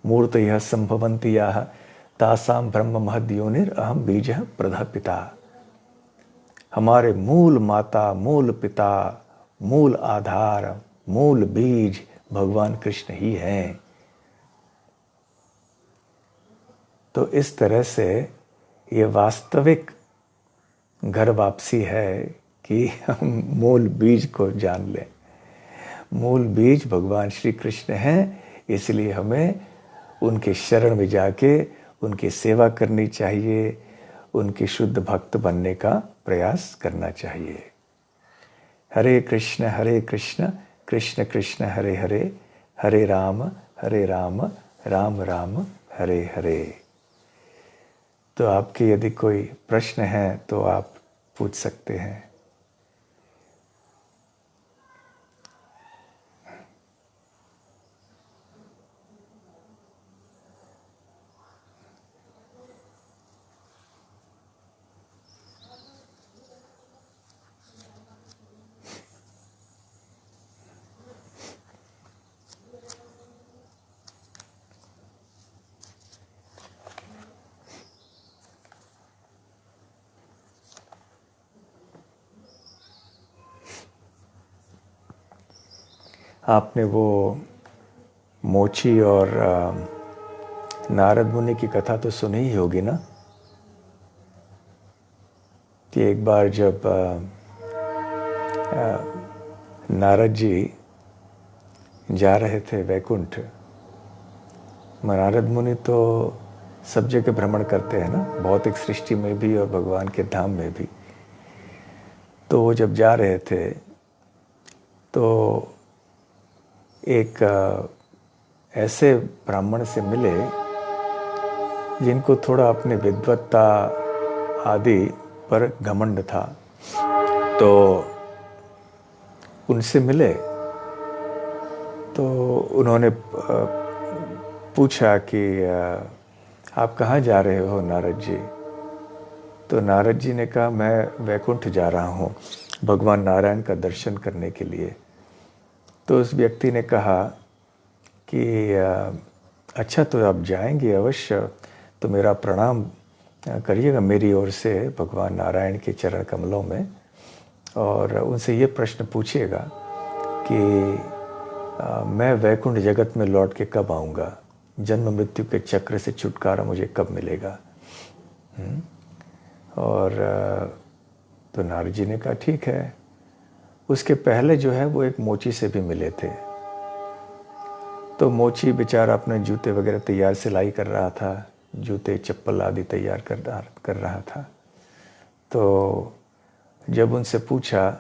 मूर्तयः संभवन्ति याः तासां ब्रह्म महद् योनिर् अहं बीजः प्रजापिता। हमारे मूल माता, मूल पिता, मूल आधार, मूल बीज भगवान कृष्ण ही हैं। तो इस तरह से ये वास्तविक घर वापसी है कि हम मूल बीज को जान लें। मूल बीज भगवान श्री कृष्ण हैं, इसलिए हमें उनके शरण में जाके उनकी सेवा करनी चाहिए, उनके शुद्ध भक्त बनने का प्रयास करना चाहिए। हरे कृष्ण कृष्ण कृष्ण हरे हरे, हरे राम राम राम हरे हरे। तो आपके यदि कोई प्रश्न है तो आप पूछ सकते हैं। आपने वो मोची और नारद मुनि की कथा तो सुनी ही होगी ना, कि एक बार जब नारद जी जा रहे थे वैकुंठ, नारद मुनि तो सब जगह भ्रमण करते हैं ना, भौतिक सृष्टि में भी और भगवान के धाम में भी। तो वो जब जा रहे थे तो एक ऐसे ब्राह्मण से मिले जिनको थोड़ा अपने विद्वत्ता आदि पर घमंड था। तो उनसे मिले तो उन्होंने पूछा कि आप कहाँ जा रहे हो नारद जी? तो नारद जी ने कहा, मैं वैकुंठ जा रहा हूँ भगवान नारायण का दर्शन करने के लिए। तो उस व्यक्ति ने कहा कि अच्छा, तो आप जाएंगे अवश्य, तो मेरा प्रणाम करिएगा मेरी ओर से भगवान नारायण के चरण कमलों में, और उनसे ये प्रश्न पूछिएगा कि मैं वैकुंठ जगत में लौट के कब आऊँगा, जन्म मृत्यु के चक्र से छुटकारा मुझे कब मिलेगा। और तो नारद जी ने कहा ठीक है। उसके पहले जो है वो एक मोची से भी मिले थे। तो मोची बेचारा अपने जूते वगैरह तैयार सिलाई कर रहा था, जूते चप्पल आदि तैयार कर रहा था। तो जब उनसे पूछा,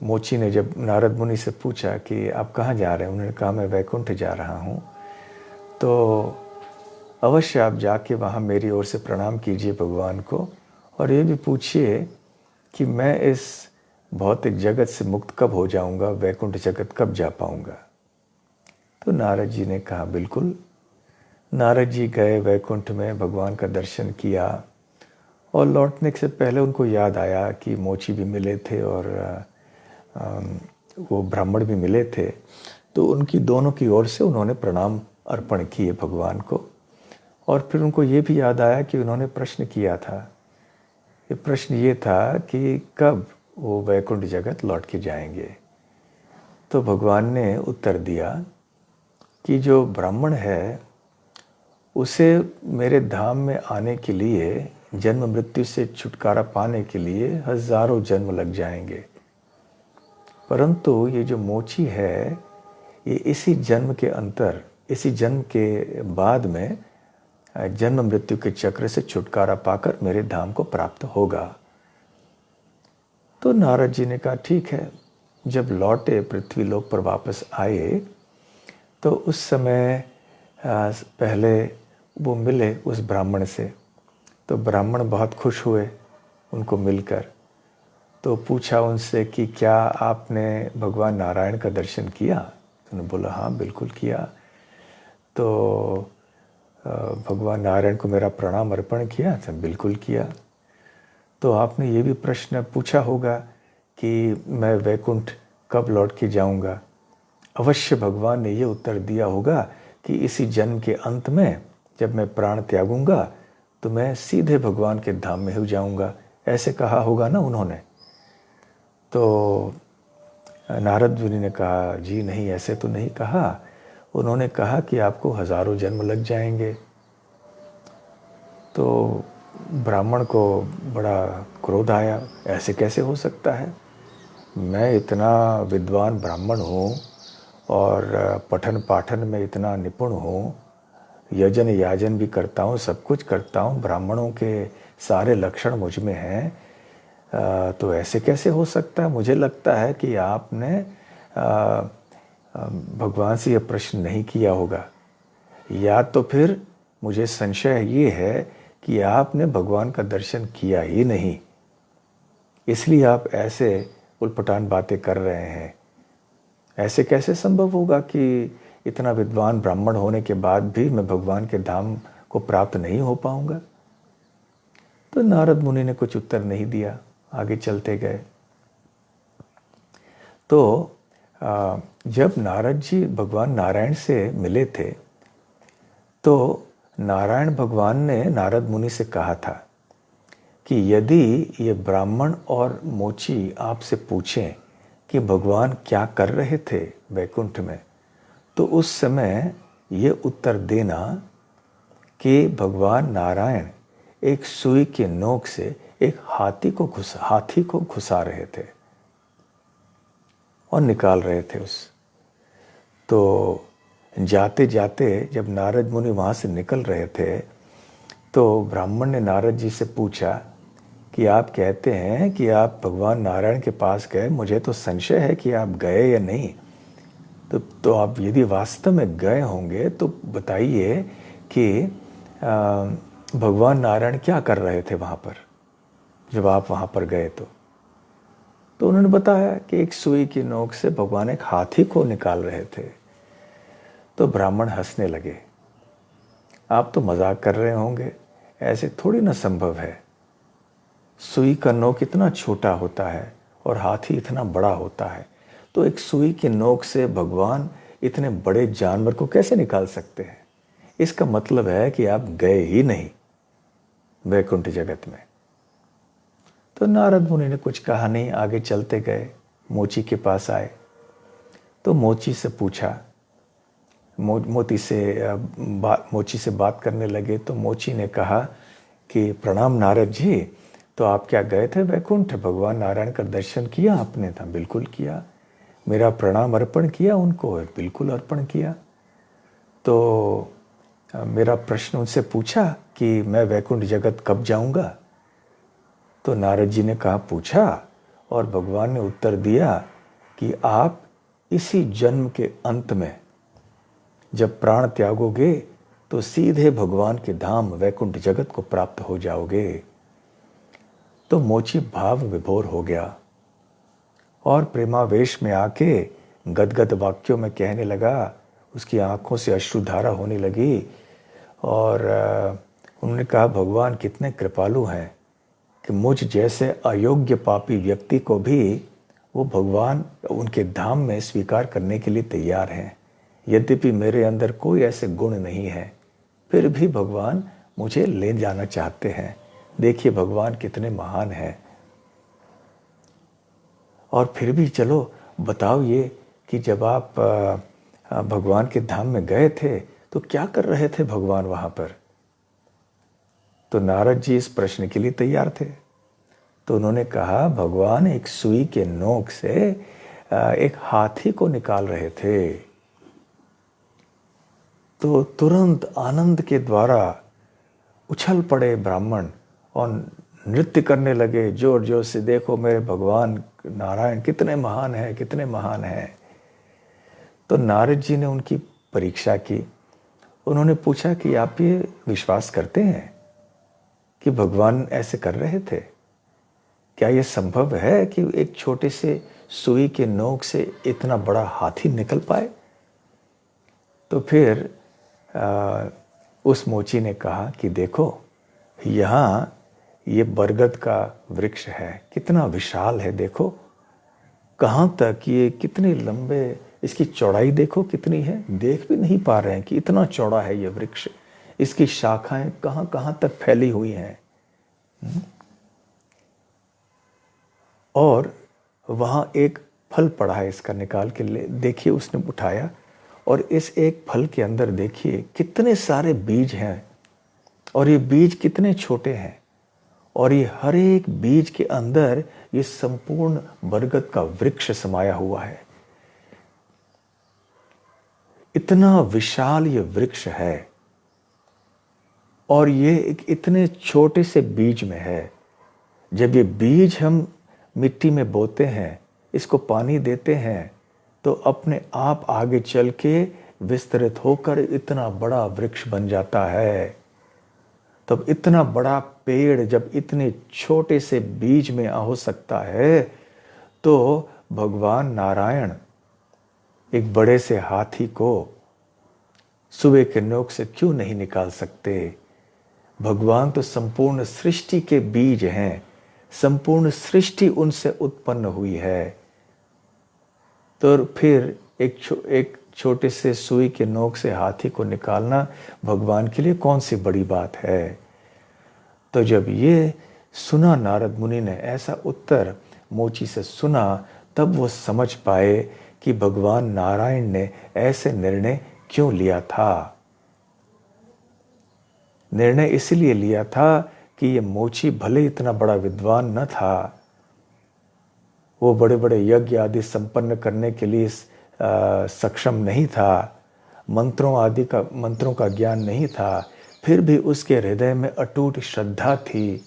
मोची ने जब नारद मुनि से पूछा कि आप कहाँ जा रहे हैं, उन्होंने कहा मैं वैकुंठ जा रहा हूँ, तो अवश्य आप जाके वहाँ मेरी ओर से प्रणाम कीजिए भगवान को, और ये भी पूछिए कि मैं इस भौतिक जगत से मुक्त कब हो जाऊँगा, वैकुंठ जगत कब जा पाऊँगा। तो नारद जी ने कहा बिल्कुल। नारद जी गए वैकुंठ में, भगवान का दर्शन किया, और लौटने से पहले उनको याद आया कि मोची भी मिले थे और वो ब्राह्मण भी मिले थे। तो उनकी दोनों की ओर से उन्होंने प्रणाम अर्पण किए भगवान को। और फिर उनको ये भी याद आया कि उन्होंने प्रश्न किया था। ये प्रश्न ये था कि कब वो वैकुंठ जगत लौट के जाएंगे। तो भगवान ने उत्तर दिया कि जो ब्राह्मण है उसे मेरे धाम में आने के लिए, जन्म मृत्यु से छुटकारा पाने के लिए हजारों जन्म लग जाएंगे, परंतु ये जो मोची है ये इसी जन्म के अंतर, इसी जन्म के बाद में जन्म मृत्यु के चक्र से छुटकारा पाकर मेरे धाम को प्राप्त होगा। तो नारद जी ने कहा ठीक है। जब लौटे पृथ्वी लोक पर वापस आए तो उस समय पहले वो मिले उस ब्राह्मण से। तो ब्राह्मण बहुत खुश हुए उनको मिलकर। तो पूछा उनसे कि क्या आपने भगवान नारायण का दर्शन किया? तो उन्होंने बोला हाँ बिल्कुल किया। तो भगवान नारायण को मेरा प्रणाम अर्पण किया? तो बिल्कुल किया। तो आपने ये भी प्रश्न पूछा होगा कि मैं वैकुंठ कब लौट के जाऊंगा? अवश्य भगवान ने ये उत्तर दिया होगा कि इसी जन्म के अंत में जब मैं प्राण त्यागूंगा तो मैं सीधे भगवान के धाम में हो जाऊंगा, ऐसे कहा होगा ना उन्होंने। तो नारद मुनि ने कहा जी नहीं, ऐसे तो नहीं कहा। उन्होंने कहा कि आपको हजारों जन्म लग जाएंगे। तो ब्राह्मण को बड़ा क्रोध आया, ऐसे कैसे हो सकता है? मैं इतना विद्वान ब्राह्मण हूँ और पठन पाठन में इतना निपुण हूँ, यजन याजन भी करता हूँ, सब कुछ करता हूँ, ब्राह्मणों के सारे लक्षण मुझ में हैं, तो ऐसे कैसे हो सकता है? मुझे लगता है कि आपने भगवान से यह प्रश्न नहीं किया होगा, या तो फिर मुझे संशय ये है कि आपने भगवान का दर्शन किया ही नहीं, इसलिए आप ऐसे उलपटान बातें कर रहे हैं। ऐसे कैसे संभव होगा कि इतना विद्वान ब्राह्मण होने के बाद भी मैं भगवान के धाम को प्राप्त नहीं हो पाऊंगा? तो नारद मुनि ने कुछ उत्तर नहीं दिया, आगे चलते गए। तो जब नारद जी भगवान नारायण से मिले थे तो नारायण भगवान ने नारद मुनि से कहा था कि यदि ये ब्राह्मण और मोची आपसे पूछें कि भगवान क्या कर रहे थे वैकुंठ में, तो उस समय ये उत्तर देना कि भगवान नारायण एक सुई के नोक से एक हाथी को घुसा रहे थे और निकाल रहे थे उस। तो जाते जाते जब नारद मुनि वहाँ से निकल रहे थे तो ब्राह्मण ने नारद जी से पूछा कि आप कहते हैं कि आप भगवान नारायण के पास गए, मुझे तो संशय है कि आप गए या नहीं। तो आप यदि वास्तव में गए होंगे तो बताइए कि भगवान नारायण क्या कर रहे थे वहाँ पर, जब आप वहाँ पर गए तो उन्होंने बताया कि एक सुई की नोक से भगवान एक हाथी को निकाल रहे थे। तो ब्राह्मण हंसने लगे। आप तो मजाक कर रहे होंगे, ऐसे थोड़ी ना संभव है। सुई का नोक इतना छोटा होता है और हाथी इतना बड़ा होता है, तो एक सुई की नोक से भगवान इतने बड़े जानवर को कैसे निकाल सकते हैं? इसका मतलब है कि आप गए ही नहीं वैकुंठ जगत में। तो नारद मुनि ने कुछ कहा नहीं, आगे चलते गए। मोची के पास आए तो मोची से पूछा, मोची से बात करने लगे। तो मोची ने कहा कि प्रणाम नारद जी, तो आप क्या गए थे वैकुंठ? भगवान नारायण का दर्शन किया आपने? था बिल्कुल किया। मेरा प्रणाम अर्पण किया उनको? बिल्कुल अर्पण किया। तो मेरा प्रश्न उनसे पूछा कि मैं वैकुंठ जगत कब जाऊंगा? तो नारद जी ने कहा पूछा, और भगवान ने उत्तर दिया कि आप इसी जन्म के अंत में जब प्राण त्यागोगे तो सीधे भगवान के धाम वैकुंठ जगत को प्राप्त हो जाओगे। तो मोची भाव विभोर हो गया और प्रेमावेश में आके गदगद वाक्यों में कहने लगा। उसकी आंखों से अश्रुधारा होने लगी और उन्होंने कहा, भगवान कितने कृपालु हैं कि मुझ जैसे अयोग्य पापी व्यक्ति को भी वो भगवान उनके धाम में स्वीकार करने के लिए तैयार हैं। यद्यपि मेरे अंदर कोई ऐसे गुण नहीं है, फिर भी भगवान मुझे ले जाना चाहते हैं। देखिए भगवान कितने महान हैं। और फिर भी चलो बताओ ये कि जब आप भगवान के धाम में गए थे तो क्या कर रहे थे भगवान वहाँ पर? तो नारद जी इस प्रश्न के लिए तैयार थे। तो उन्होंने कहा, भगवान एक सुई के नोक से एक हाथी को निकाल रहे थे। तो तुरंत आनंद के द्वारा उछल पड़े ब्राह्मण और नृत्य करने लगे जोर जोर से। देखो मेरे भगवान नारायण कितने महान हैं, कितने महान हैं। तो नारद जी ने उनकी परीक्षा की। उन्होंने पूछा कि आप ये विश्वास करते हैं कि भगवान ऐसे कर रहे थे? क्या ये संभव है कि एक छोटे से सुई के नोक से इतना बड़ा हाथी निकल पाए? तो फिर उस मोची ने कहा कि देखो यहाँ ये बरगद का वृक्ष है, कितना विशाल है। देखो कहाँ तक ये, कितने लंबे, इसकी चौड़ाई देखो कितनी है। देख भी नहीं पा रहे हैं कि इतना चौड़ा है ये वृक्ष। इसकी शाखाएं कहाँ कहाँ तक फैली हुई हैं। और वहाँ एक फल पड़ा है, इसका निकाल के ले देखिए। उसने उठाया और इस एक फल के अंदर देखिए कितने सारे बीज हैं और ये बीज कितने छोटे हैं। और ये हर एक बीज के अंदर ये संपूर्ण बरगद का वृक्ष समाया हुआ है। इतना विशाल ये वृक्ष है और ये एक इतने छोटे से बीज में है। जब ये बीज हम मिट्टी में बोते हैं, इसको पानी देते हैं, तो अपने आप आगे चल के विस्तृत होकर इतना बड़ा वृक्ष बन जाता है। तब इतना बड़ा पेड़ जब इतने छोटे से बीज में हो सकता है, तो भगवान नारायण एक बड़े से हाथी को सुबह के नोक से क्यों नहीं निकाल सकते? भगवान तो संपूर्ण सृष्टि के बीज हैं, संपूर्ण सृष्टि उनसे उत्पन्न हुई है। तो फिर एक छोटे से सुई के नोक से हाथी को निकालना भगवान के लिए कौन सी बड़ी बात है? तो जब ये सुना नारद मुनि ने, ऐसा उत्तर मोची से सुना, तब वो समझ पाए कि भगवान नारायण ने ऐसे निर्णय क्यों लिया था। निर्णय इसलिए लिया था कि ये मोची भले इतना बड़ा विद्वान न था, वो बड़े बड़े यज्ञ आदि संपन्न करने के लिए सक्षम नहीं था, मंत्रों का ज्ञान नहीं था, फिर भी उसके हृदय में अटूट श्रद्धा थी,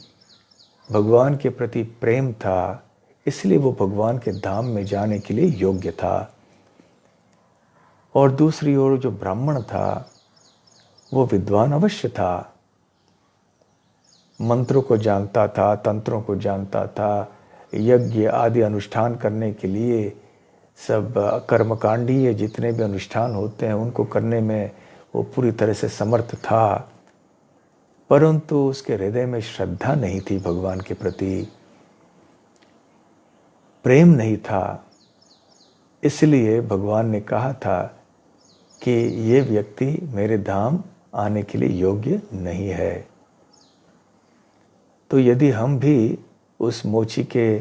भगवान के प्रति प्रेम था, इसलिए वो भगवान के धाम में जाने के लिए योग्य था। और दूसरी ओर जो ब्राह्मण था वो विद्वान अवश्य था, मंत्रों को जानता था, तंत्रों को जानता था, यज्ञ आदि अनुष्ठान करने के लिए सब कर्मकांडीय जितने भी अनुष्ठान होते हैं उनको करने में वो पूरी तरह से समर्थ था, परंतु उसके हृदय में श्रद्धा नहीं थी, भगवान के प्रति प्रेम नहीं था। इसलिए भगवान ने कहा था कि ये व्यक्ति मेरे धाम आने के लिए योग्य नहीं है। तो यदि हम भी उस मोची के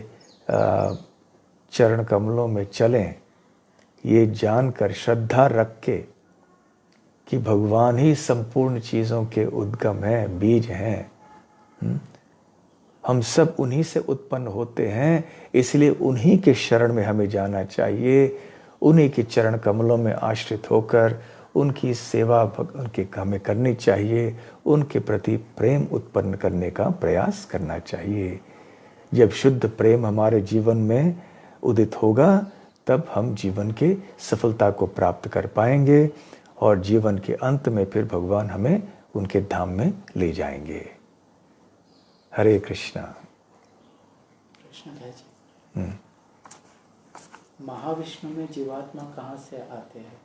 चरण कमलों में चलें, ये जानकर श्रद्धा रख के कि भगवान ही संपूर्ण चीज़ों के उद्गम हैं, बीज हैं, हम सब उन्हीं से उत्पन्न होते हैं, इसलिए उन्हीं के शरण में हमें जाना चाहिए, उन्हीं के चरण कमलों में आश्रित होकर उनकी सेवा उनके हमें करनी चाहिए, उनके प्रति प्रेम उत्पन्न करने का प्रयास करना चाहिए। जब शुद्ध प्रेम हमारे जीवन में उदित होगा तब हम जीवन के सफलता को प्राप्त कर पाएंगे और जीवन के अंत में फिर भगवान हमें उनके धाम में ले जाएंगे। हरे कृष्णा। कृष्ण जी, महाविष्णु में जीवात्मा कहाँ से आते हैं?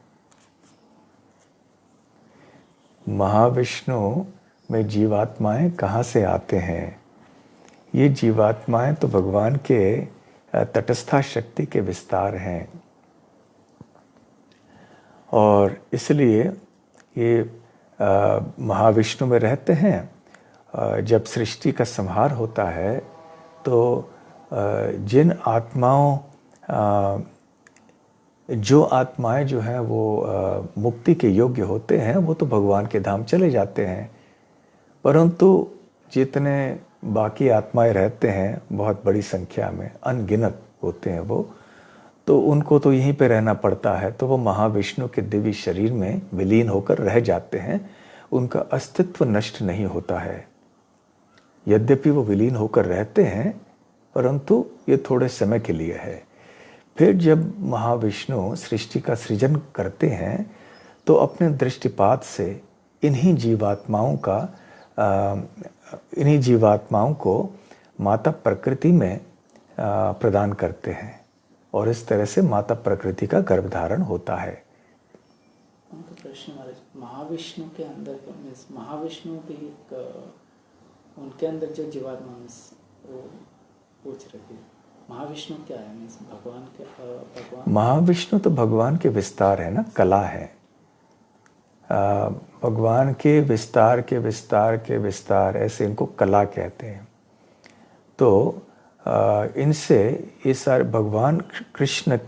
महाविष्णु में जीवात्माएं कहाँ से आते हैं? ये जीवात्माएं तो भगवान के तटस्था शक्ति के विस्तार हैं और इसलिए ये महाविष्णु में रहते हैं। जब सृष्टि का संहार होता है तो जिन आत्माओं जो आत्माएं जो हैं वो मुक्ति के योग्य होते हैं वो तो भगवान के धाम चले जाते हैं, परंतु जितने बाकी आत्माएं रहते हैं बहुत बड़ी संख्या में, अनगिनत होते हैं वो, तो उनको तो यहीं पे रहना पड़ता है, तो वो महाविष्णु के दिव्य शरीर में विलीन होकर रह जाते हैं, उनका अस्तित्व नष्ट नहीं होता है। यद्यपि वो विलीन होकर रहते हैं परंतु ये थोड़े समय के लिए है। फिर जब महाविष्णु सृष्टि का सृजन करते हैं तो अपने दृष्टिपात से इन्हीं जीवात्माओं को माता प्रकृति में प्रदान करते हैं और इस तरह से माता प्रकृति का गर्भधारण होता है। प्रश्न महाविष्णु के अंदर महाविष्णु भी उनके अंदर जो जीवात्मा वो पूछ रही है, महाविष्णु क्या है? भगवान महाविष्णु तो भगवान के विस्तार है ना, कला है। भगवान के विस्तार के विस्तार के विस्तार, ऐसे इनको कला कहते हैं। तो इनसे ये सारे भगवान कृष्ण,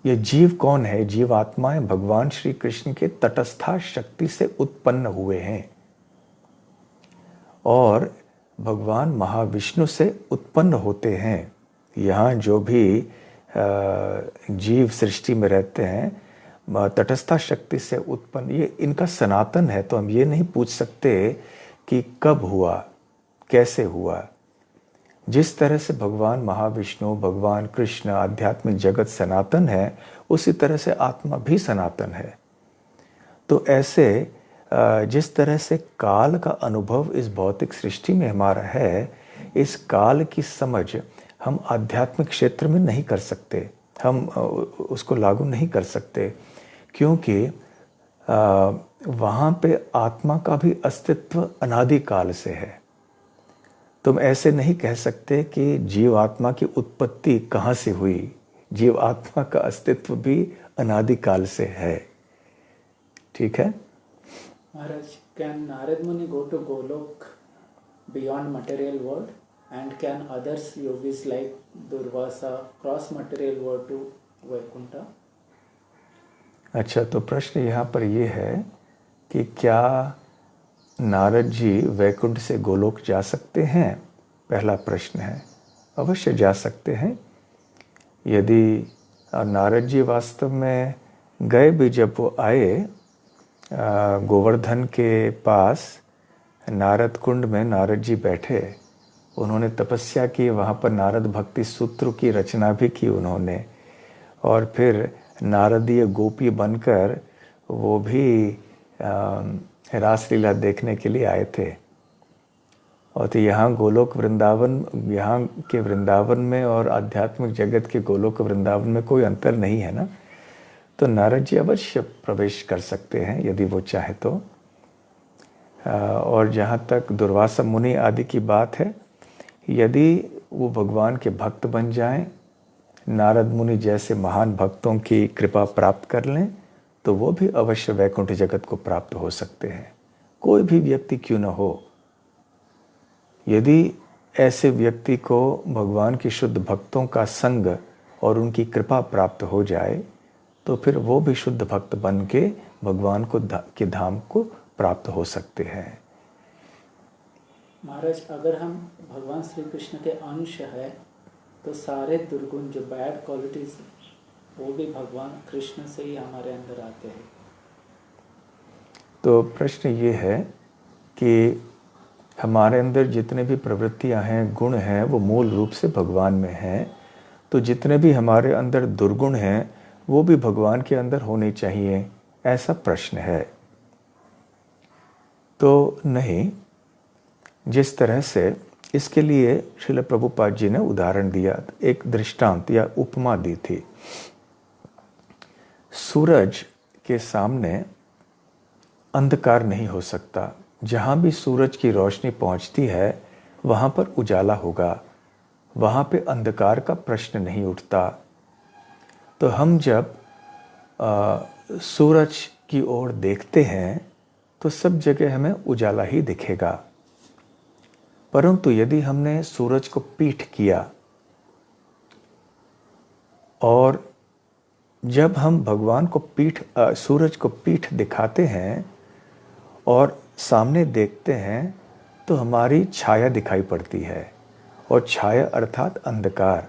ये जीव कौन है? जीवात्माएं भगवान श्री कृष्ण के तटस्था शक्ति से उत्पन्न हुए हैं और भगवान महाविष्णु से उत्पन्न होते हैं। यहाँ जो भी जीव सृष्टि में रहते हैं तटस्था शक्ति से उत्पन्न, ये इनका सनातन है। तो हम ये नहीं पूछ सकते कि कब हुआ, कैसे हुआ। जिस तरह से भगवान महाविष्णु, भगवान कृष्ण, आध्यात्मिक जगत सनातन है, उसी तरह से आत्मा भी सनातन है। तो ऐसे जिस तरह से काल का अनुभव इस भौतिक सृष्टि में हमारा है, इस काल की समझ हम आध्यात्मिक क्षेत्र में नहीं कर सकते, हम उसको लागू नहीं कर सकते, क्योंकि वहाँ पे आत्मा का भी अस्तित्व अनादि काल से है। तुम ऐसे नहीं कह सकते कि जीव आत्मा की उत्पत्ति कहाँ से हुई। जीव आत्मा का अस्तित्व भी अनादि काल से है। ठीक है महाराज, can Narad Muni go to Golok beyond material world and can others yogis like Durvasa cross material world to Vaikuntha? अच्छा, तो प्रश्न यहाँ पर ये है कि क्या नारद जी वैकुंठ से गोलोक जा सकते हैं? पहला प्रश्न है। अवश्य जा सकते हैं। यदि नारद जी वास्तव में गए भी, जब वो आए गोवर्धन के पास नारद कुंड में नारद जी बैठे, उन्होंने तपस्या की, वहाँ पर नारद भक्ति सूत्र की रचना भी की उन्होंने, और फिर नारदीय गोपी बनकर वो भी रासलीला देखने के लिए आए थे। और तो यहाँ गोलोक वृंदावन, यहाँ के वृंदावन में और आध्यात्मिक जगत के गोलोक वृंदावन में कोई अंतर नहीं है ना। तो नारद जी अवश्य प्रवेश कर सकते हैं यदि वो चाहे तो। और जहाँ तक दुर्वासा मुनि आदि की बात है, यदि वो भगवान के भक्त बन जाएं, नारद मुनि जैसे महान भक्तों की कृपा प्राप्त कर लें, तो वो भी अवश्य वैकुंठ जगत को प्राप्त हो सकते हैं। कोई भी व्यक्ति क्यों न हो, यदि ऐसे व्यक्ति को भगवान की शुद्ध भक्तों का संग और उनकी कृपा प्राप्त हो जाए, तो फिर वो भी शुद्ध भक्त बन के भगवान के धाम को प्राप्त हो सकते हैं। महाराज, अगर हम भगवान श्री कृष्ण के अंश है तो सारे दुर्गुण जो बैड क्वालिटीज वो भी भगवान कृष्ण से ही हमारे अंदर आते हैं। तो प्रश्न ये है कि हमारे अंदर जितने भी प्रवृत्तियां हैं, गुण हैं, वो मूल रूप से भगवान में हैं। तो जितने भी हमारे अंदर दुर्गुण हैं वो भी भगवान के अंदर होने चाहिए, ऐसा प्रश्न है। तो नहीं, जिस तरह से इसके लिए श्रील प्रभुपाद जी ने उदाहरण दिया, एक दृष्टांत या उपमा दी थी। सूरज के सामने अंधकार नहीं हो सकता। जहाँ भी सूरज की रोशनी पहुँचती है वहाँ पर उजाला होगा, वहाँ पे अंधकार का प्रश्न नहीं उठता। तो हम जब सूरज की ओर देखते हैं तो सब जगह हमें उजाला ही दिखेगा। परंतु यदि हमने सूरज को पीठ किया और जब हम भगवान को सूरज को पीठ दिखाते हैं और सामने देखते हैं तो हमारी छाया दिखाई पड़ती है, और छाया अर्थात अंधकार।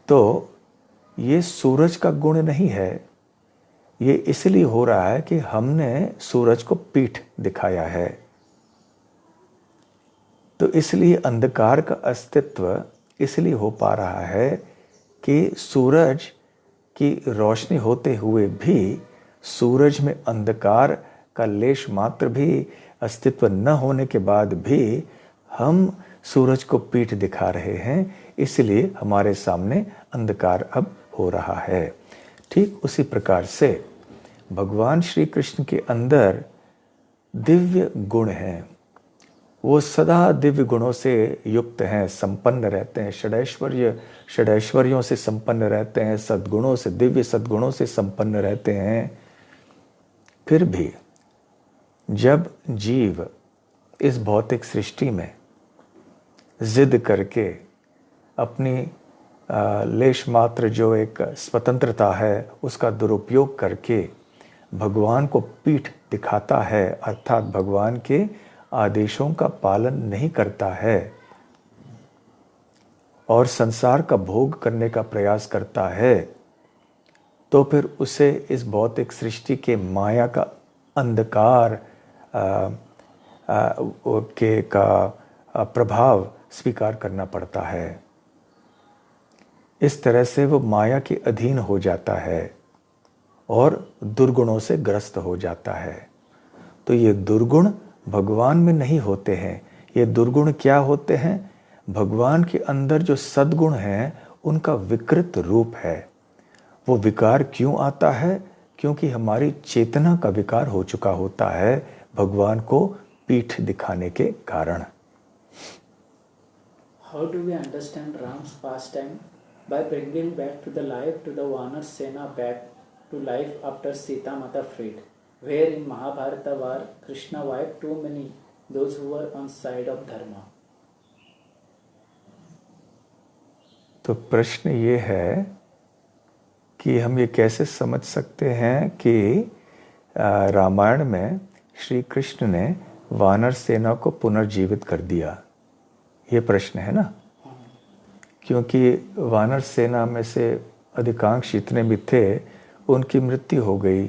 तो ये सूरज का गुण नहीं है, ये इसलिए हो रहा है कि हमने सूरज को पीठ दिखाया है। तो इसलिए अंधकार का अस्तित्व इसलिए हो पा रहा है कि सूरज की रोशनी होते हुए भी सूरज में अंधकार का लेश मात्र भी अस्तित्व न होने के बाद भी हम सूरज को पीठ दिखा रहे हैं, इसलिए हमारे सामने अंधकार अब हो रहा है। ठीक उसी प्रकार से भगवान श्री कृष्ण के अंदर दिव्य गुण हैं, वो सदा दिव्य गुणों से युक्त हैं, संपन्न रहते हैं, षडैश्वर्यों से संपन्न रहते हैं, सद्गुणों से, दिव्य सद्गुणों से संपन्न रहते हैं। फिर भी जब जीव इस भौतिक सृष्टि में जिद करके अपनी लेश मात्र जो एक स्वतंत्रता है उसका दुरुपयोग करके भगवान को पीठ दिखाता है, अर्थात भगवान के आदेशों का पालन नहीं करता है और संसार का भोग करने का प्रयास करता है, तो फिर उसे इस भौतिक सृष्टि के माया का अंधकार का प्रभाव स्वीकार करना पड़ता है। इस तरह से वो माया के अधीन हो जाता है और दुर्गुणों से ग्रस्त हो जाता है। तो ये दुर्गुण भगवान में नहीं होते हैं। ये दुर्गुण क्या होते हैं? भगवान के अंदर जो सद्गुण हैं उनका विकृत रूप है। वो विकार क्यों आता है? क्योंकि हमारी चेतना का विकार हो चुका होता है भगवान को पीठ दिखाने के कारण। How do we understand Ram's pastime? By bringing back to the life to the Vanar Sena back to life after Sita Mata freed, where in Mahabharata war Krishna wiped too many those who were on side of dharma. तो प्रश्न ये है कि हम ये कैसे समझ सकते हैं कि रामायण में श्री कृष्ण ने वानर सेना को पुनर्जीवित कर दिया, ये प्रश्न है ना। क्योंकि वानर सेना में से अधिकांश जितने भी थे उनकी मृत्यु हो गई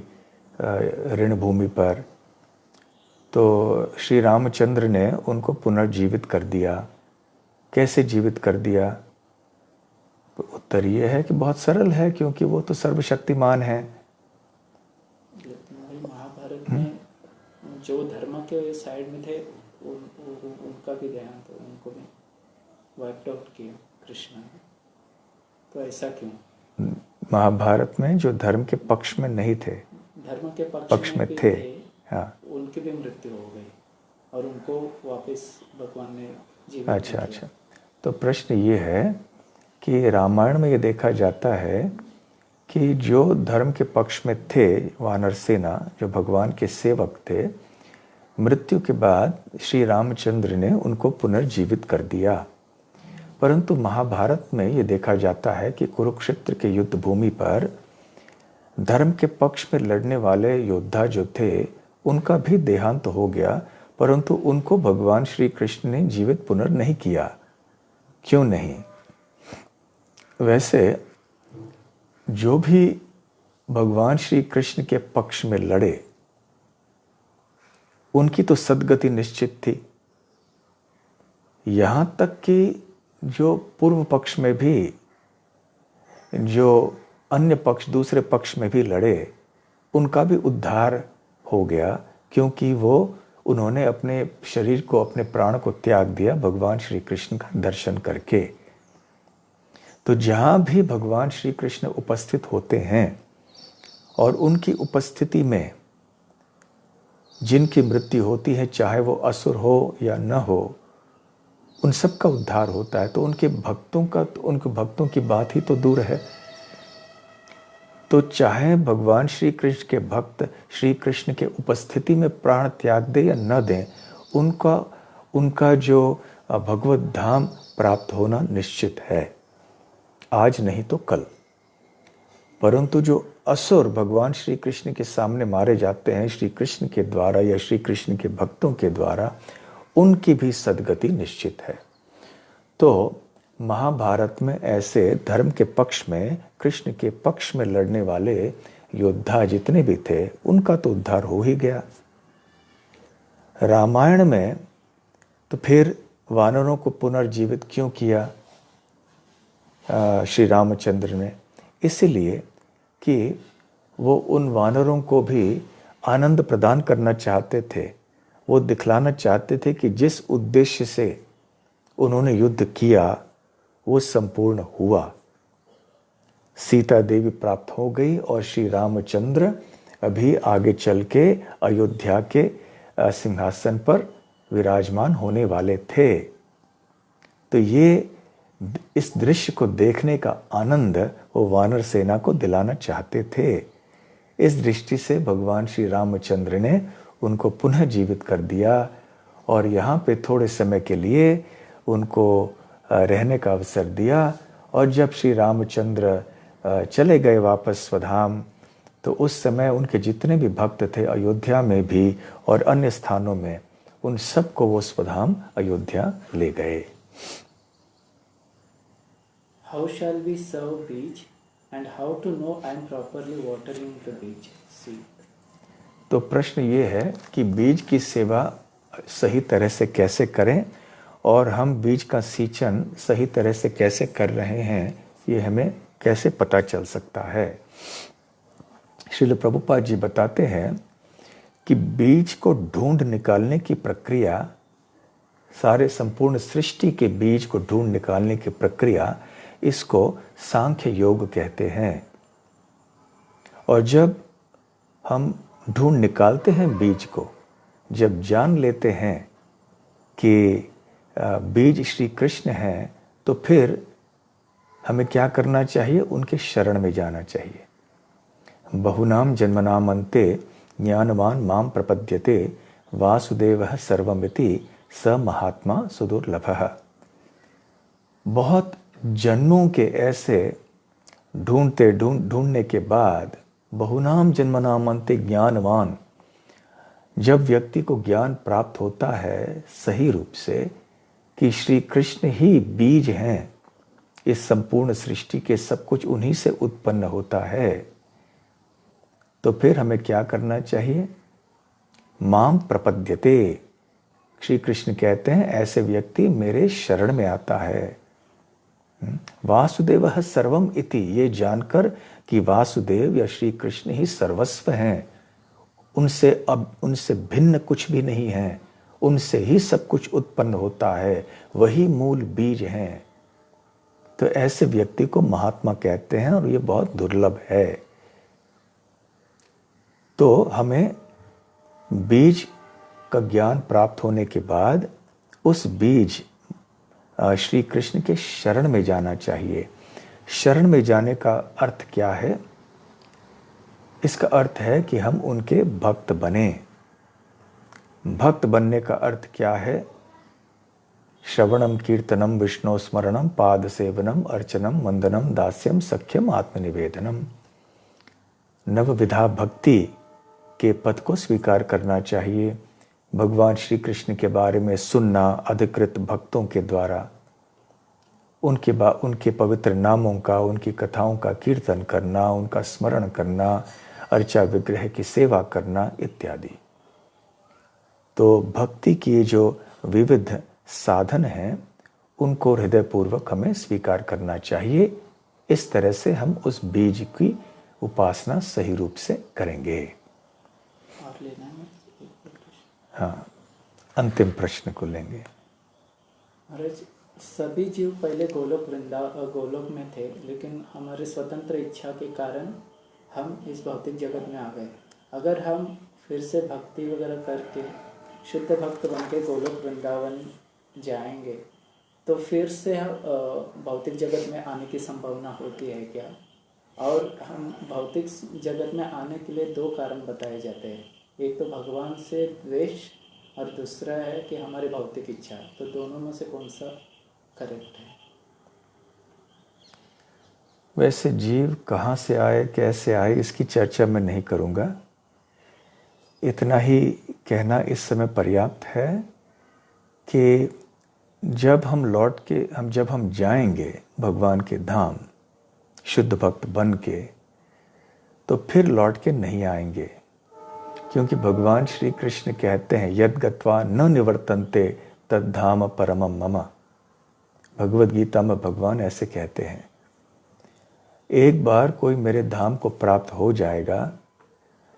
रणभूमि पर, तो श्री रामचंद्र ने उनको पुनर्जीवित कर दिया। कैसे जीवित कर दिया? उत्तर ये है कि बहुत सरल है, क्योंकि वो तो सर्वशक्तिमान है। महाभारत में जो धर्म के साइड में थे उनका भी देहांत, उनको भी वाइप्ड आउट किया कृष्ण ने। तो ऐसा क्यों? महाभारत में जो धर्म के पक्ष में नहीं थे, धर्म के पक्ष में भी थे, हाँ, उनकी भी मृत्यु हो गई और उनको वापस भगवान ने जीवित अच्छा किया। अच्छा। तो प्रश्न ये है कि रामायण में ये देखा जाता है कि जो धर्म के पक्ष में थे, वानर सेना जो भगवान के सेवक थे, मृत्यु के बाद श्री रामचंद्र ने उनको पुनर्जीवित कर दिया। परंतु महाभारत में ये देखा जाता है कि कुरुक्षेत्र के युद्ध भूमि पर धर्म के पक्ष में लड़ने वाले योद्धा जो थे उनका भी देहांत हो गया, परंतु उनको भगवान श्री कृष्ण ने जीवित पुनर् नहीं किया। क्यों नहीं? वैसे जो भी भगवान श्री कृष्ण के पक्ष में लड़े उनकी तो सद्गति निश्चित थी। यहां तक कि जो पूर्व पक्ष में भी, जो अन्य पक्ष दूसरे पक्ष में भी लड़े, उनका भी उद्धार हो गया, क्योंकि उन्होंने अपने शरीर को, अपने प्राण को त्याग दिया भगवान श्री कृष्ण का दर्शन करके। तो जहां भी भगवान श्री कृष्ण उपस्थित होते हैं और उनकी उपस्थिति में जिनकी मृत्यु होती है, चाहे वो असुर हो या न हो, उन सब का उद्धार होता है। तो उनके भक्तों की बात ही तो दूर है। तो चाहे भगवान श्री कृष्ण के भक्त श्री कृष्ण के उपस्थिति में प्राण त्याग दे या न दें, उनका जो भगवत धाम प्राप्त होना निश्चित है, आज नहीं तो कल। परंतु जो असुर भगवान श्री कृष्ण के सामने मारे जाते हैं श्री कृष्ण के द्वारा या श्री कृष्ण के भक्तों के द्वारा, उनकी भी सद्गति निश्चित है। तो महाभारत में ऐसे धर्म के पक्ष में, कृष्ण के पक्ष में लड़ने वाले योद्धा जितने भी थे, उनका तो उद्धार हो ही गया। रामायण में तो फिर वानरों को पुनर्जीवित क्यों किया श्री रामचंद्र ने? इसलिए कि वो उन वानरों को भी आनंद प्रदान करना चाहते थे। वो दिखलाना चाहते थे कि जिस उद्देश्य से उन्होंने युद्ध किया वो संपूर्ण हुआ। सीता देवी प्राप्त हो गई और श्री रामचंद्र अभी आगे चल के अयोध्या के सिंहासन पर विराजमान होने वाले थे। तो ये इस दृश्य को देखने का आनंद वो वानर सेना को दिलाना चाहते थे। इस दृष्टि से भगवान श्री रामचंद्र ने उनको पुनः जीवित कर दिया और यहाँ पे थोड़े समय के लिए उनको रहने का अवसर दिया। और जब श्री रामचंद्र चले गए वापस स्वधाम, तो उस समय उनके जितने भी भक्त थे अयोध्या में भी और अन्य स्थानों में, उन सबको वो स्वधाम अयोध्या ले गए। How shall we serve beach and how to know I am properly watering the beach? See. तो प्रश्न ये है कि बीज की सेवा सही तरह से कैसे करें और हम बीज का सींचन सही तरह से कैसे कर रहे हैं, ये हमें कैसे पता चल सकता है। श्रील प्रभुपाद जी बताते हैं कि बीज को ढूंढ निकालने की प्रक्रिया, सारे संपूर्ण सृष्टि के बीज को ढूंढ निकालने की प्रक्रिया, इसको सांख्य योग कहते हैं। और जब हम ढूंढ निकालते हैं बीज को, जब जान लेते हैं कि बीज श्री कृष्ण हैं, तो फिर हमें क्या करना चाहिए? उनके शरण में जाना चाहिए। बहुनाम जन्मनाम अन्ते ज्ञानवान माम प्रपद्यते वासुदेवः सर्वमिति स महात्मा सुदुर्लभः। बहुत जन्मों के ऐसे ढूंढने के बाद, बहुनाम जन्मनाम अन्ते ज्ञानवान, जब व्यक्ति को ज्ञान प्राप्त होता है सही रूप से कि श्री कृष्ण ही बीज हैं, इस संपूर्ण सृष्टि के सब कुछ उन्हीं से उत्पन्न होता है, तो फिर हमें क्या करना चाहिए? माम प्रपद्यते। श्री कृष्ण कहते हैं ऐसे व्यक्ति मेरे शरण में आता है। वासुदेवः सर्वम इति, ये जानकर कि वासुदेव या श्री कृष्ण ही सर्वस्व हैं, उनसे अब उनसे भिन्न कुछ भी नहीं है, उनसे ही सब कुछ उत्पन्न होता है, वही मूल बीज हैं। तो ऐसे व्यक्ति को महात्मा कहते हैं और ये बहुत दुर्लभ है। तो हमें बीज का ज्ञान प्राप्त होने के बाद उस बीज श्री कृष्ण के शरण में जाना चाहिए। शरण में जाने का अर्थ क्या है? इसका अर्थ है कि हम उनके भक्त बने। भक्त बनने का अर्थ क्या है? श्रवणम कीर्तनम विष्णु स्मरणम पाद सेवनम अर्चनम वंदनम दास्यम सख्यम आत्मनिवेदनम। नवविधा भक्ति के पद को स्वीकार करना चाहिए। भगवान श्री कृष्ण के बारे में सुनना, अधिकृत भक्तों के द्वारा उनके पवित्र नामों का, उनकी कथाओं का कीर्तन करना, उनका स्मरण करना, अर्चा विग्रह की सेवा करना इत्यादि। तो भक्ति के जो विविध साधन हैं उनको हृदयपूर्वक हमें स्वीकार करना चाहिए। इस तरह से हम उस बीज की उपासना सही रूप से करेंगे। और लेना है हाँ, अंतिम प्रश्न को लेंगे। महाराज, सभी जीव पहले गोलोक में थे, लेकिन हमारे स्वतंत्र इच्छा के कारण हम इस भौतिक जगत में आ गए। अगर हम फिर से भक्ति वगैरह करके शुद्ध भक्त बन के गोलोक वृंदावन जाएंगे तो फिर से भौतिक जगत में आने की संभावना होती है क्या? और हम भौतिक जगत में आने के लिए दो कारण बताए जाते हैं, एक तो भगवान से द्वेष और दूसरा है कि हमारी भौतिक इच्छा। तो दोनों में से कौन सा करेक्ट है? वैसे जीव कहाँ से आए, कैसे आए, इसकी चर्चा मैं नहीं करूँगा। इतना ही कहना इस समय पर्याप्त है कि जब हम जाएंगे भगवान के धाम शुद्ध भक्त बन के, तो फिर लौट के नहीं आएंगे। क्योंकि भगवान श्री कृष्ण कहते हैं यद गत्वा न निवर्तन्ते तद धाम परमम मम। भगवद गीता में भगवान ऐसे कहते हैं, एक बार कोई मेरे धाम को प्राप्त हो जाएगा,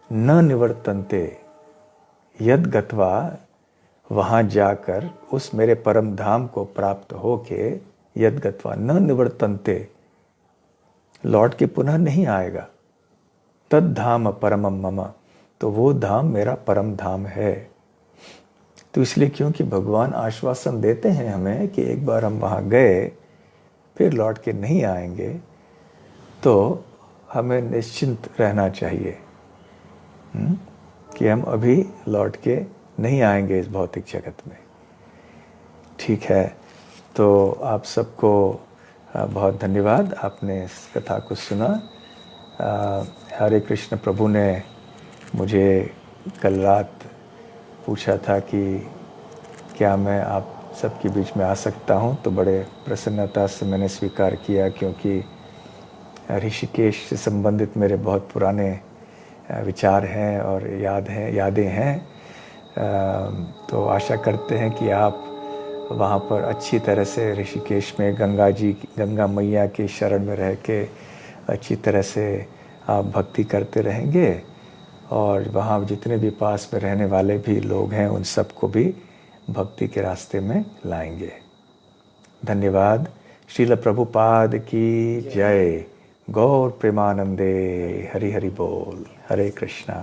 न निवर्तन्ते, यद गत्वा, वहाँ जाकर उस मेरे परम धाम को प्राप्त होके, यद गत्वा न निवर्तन्ते, लौट के पुनः नहीं आएगा, तद धाम परमम मम, तो वो धाम मेरा परम धाम है। तो इसलिए क्योंकि भगवान आश्वासन देते हैं हमें कि एक बार हम वहाँ गए फिर लौट के नहीं आएंगे, तो हमें निश्चिंत रहना चाहिए कि हम अभी लौट के नहीं आएंगे इस भौतिक जगत में। ठीक है, तो आप सबको बहुत धन्यवाद, आपने इस कथा को सुना। हरे कृष्ण प्रभु ने मुझे कल रात पूछा था कि क्या मैं आप सबके बीच में आ सकता हूं, तो बड़े प्रसन्नता से मैंने स्वीकार किया, क्योंकि ऋषिकेश से संबंधित मेरे बहुत पुराने विचार हैं और यादें हैं। तो आशा करते हैं कि आप वहाँ पर अच्छी तरह से ऋषिकेश में गंगा मैया के शरण में रह के अच्छी तरह से आप भक्ति करते रहेंगे, और वहाँ जितने भी पास में रहने वाले भी लोग हैं उन सबको भी भक्ति के रास्ते में लाएंगे। धन्यवाद। श्रील प्रभुपाद की जय। गौर प्रेमानंदे। हरि हरि बोल। हरे कृष्णा।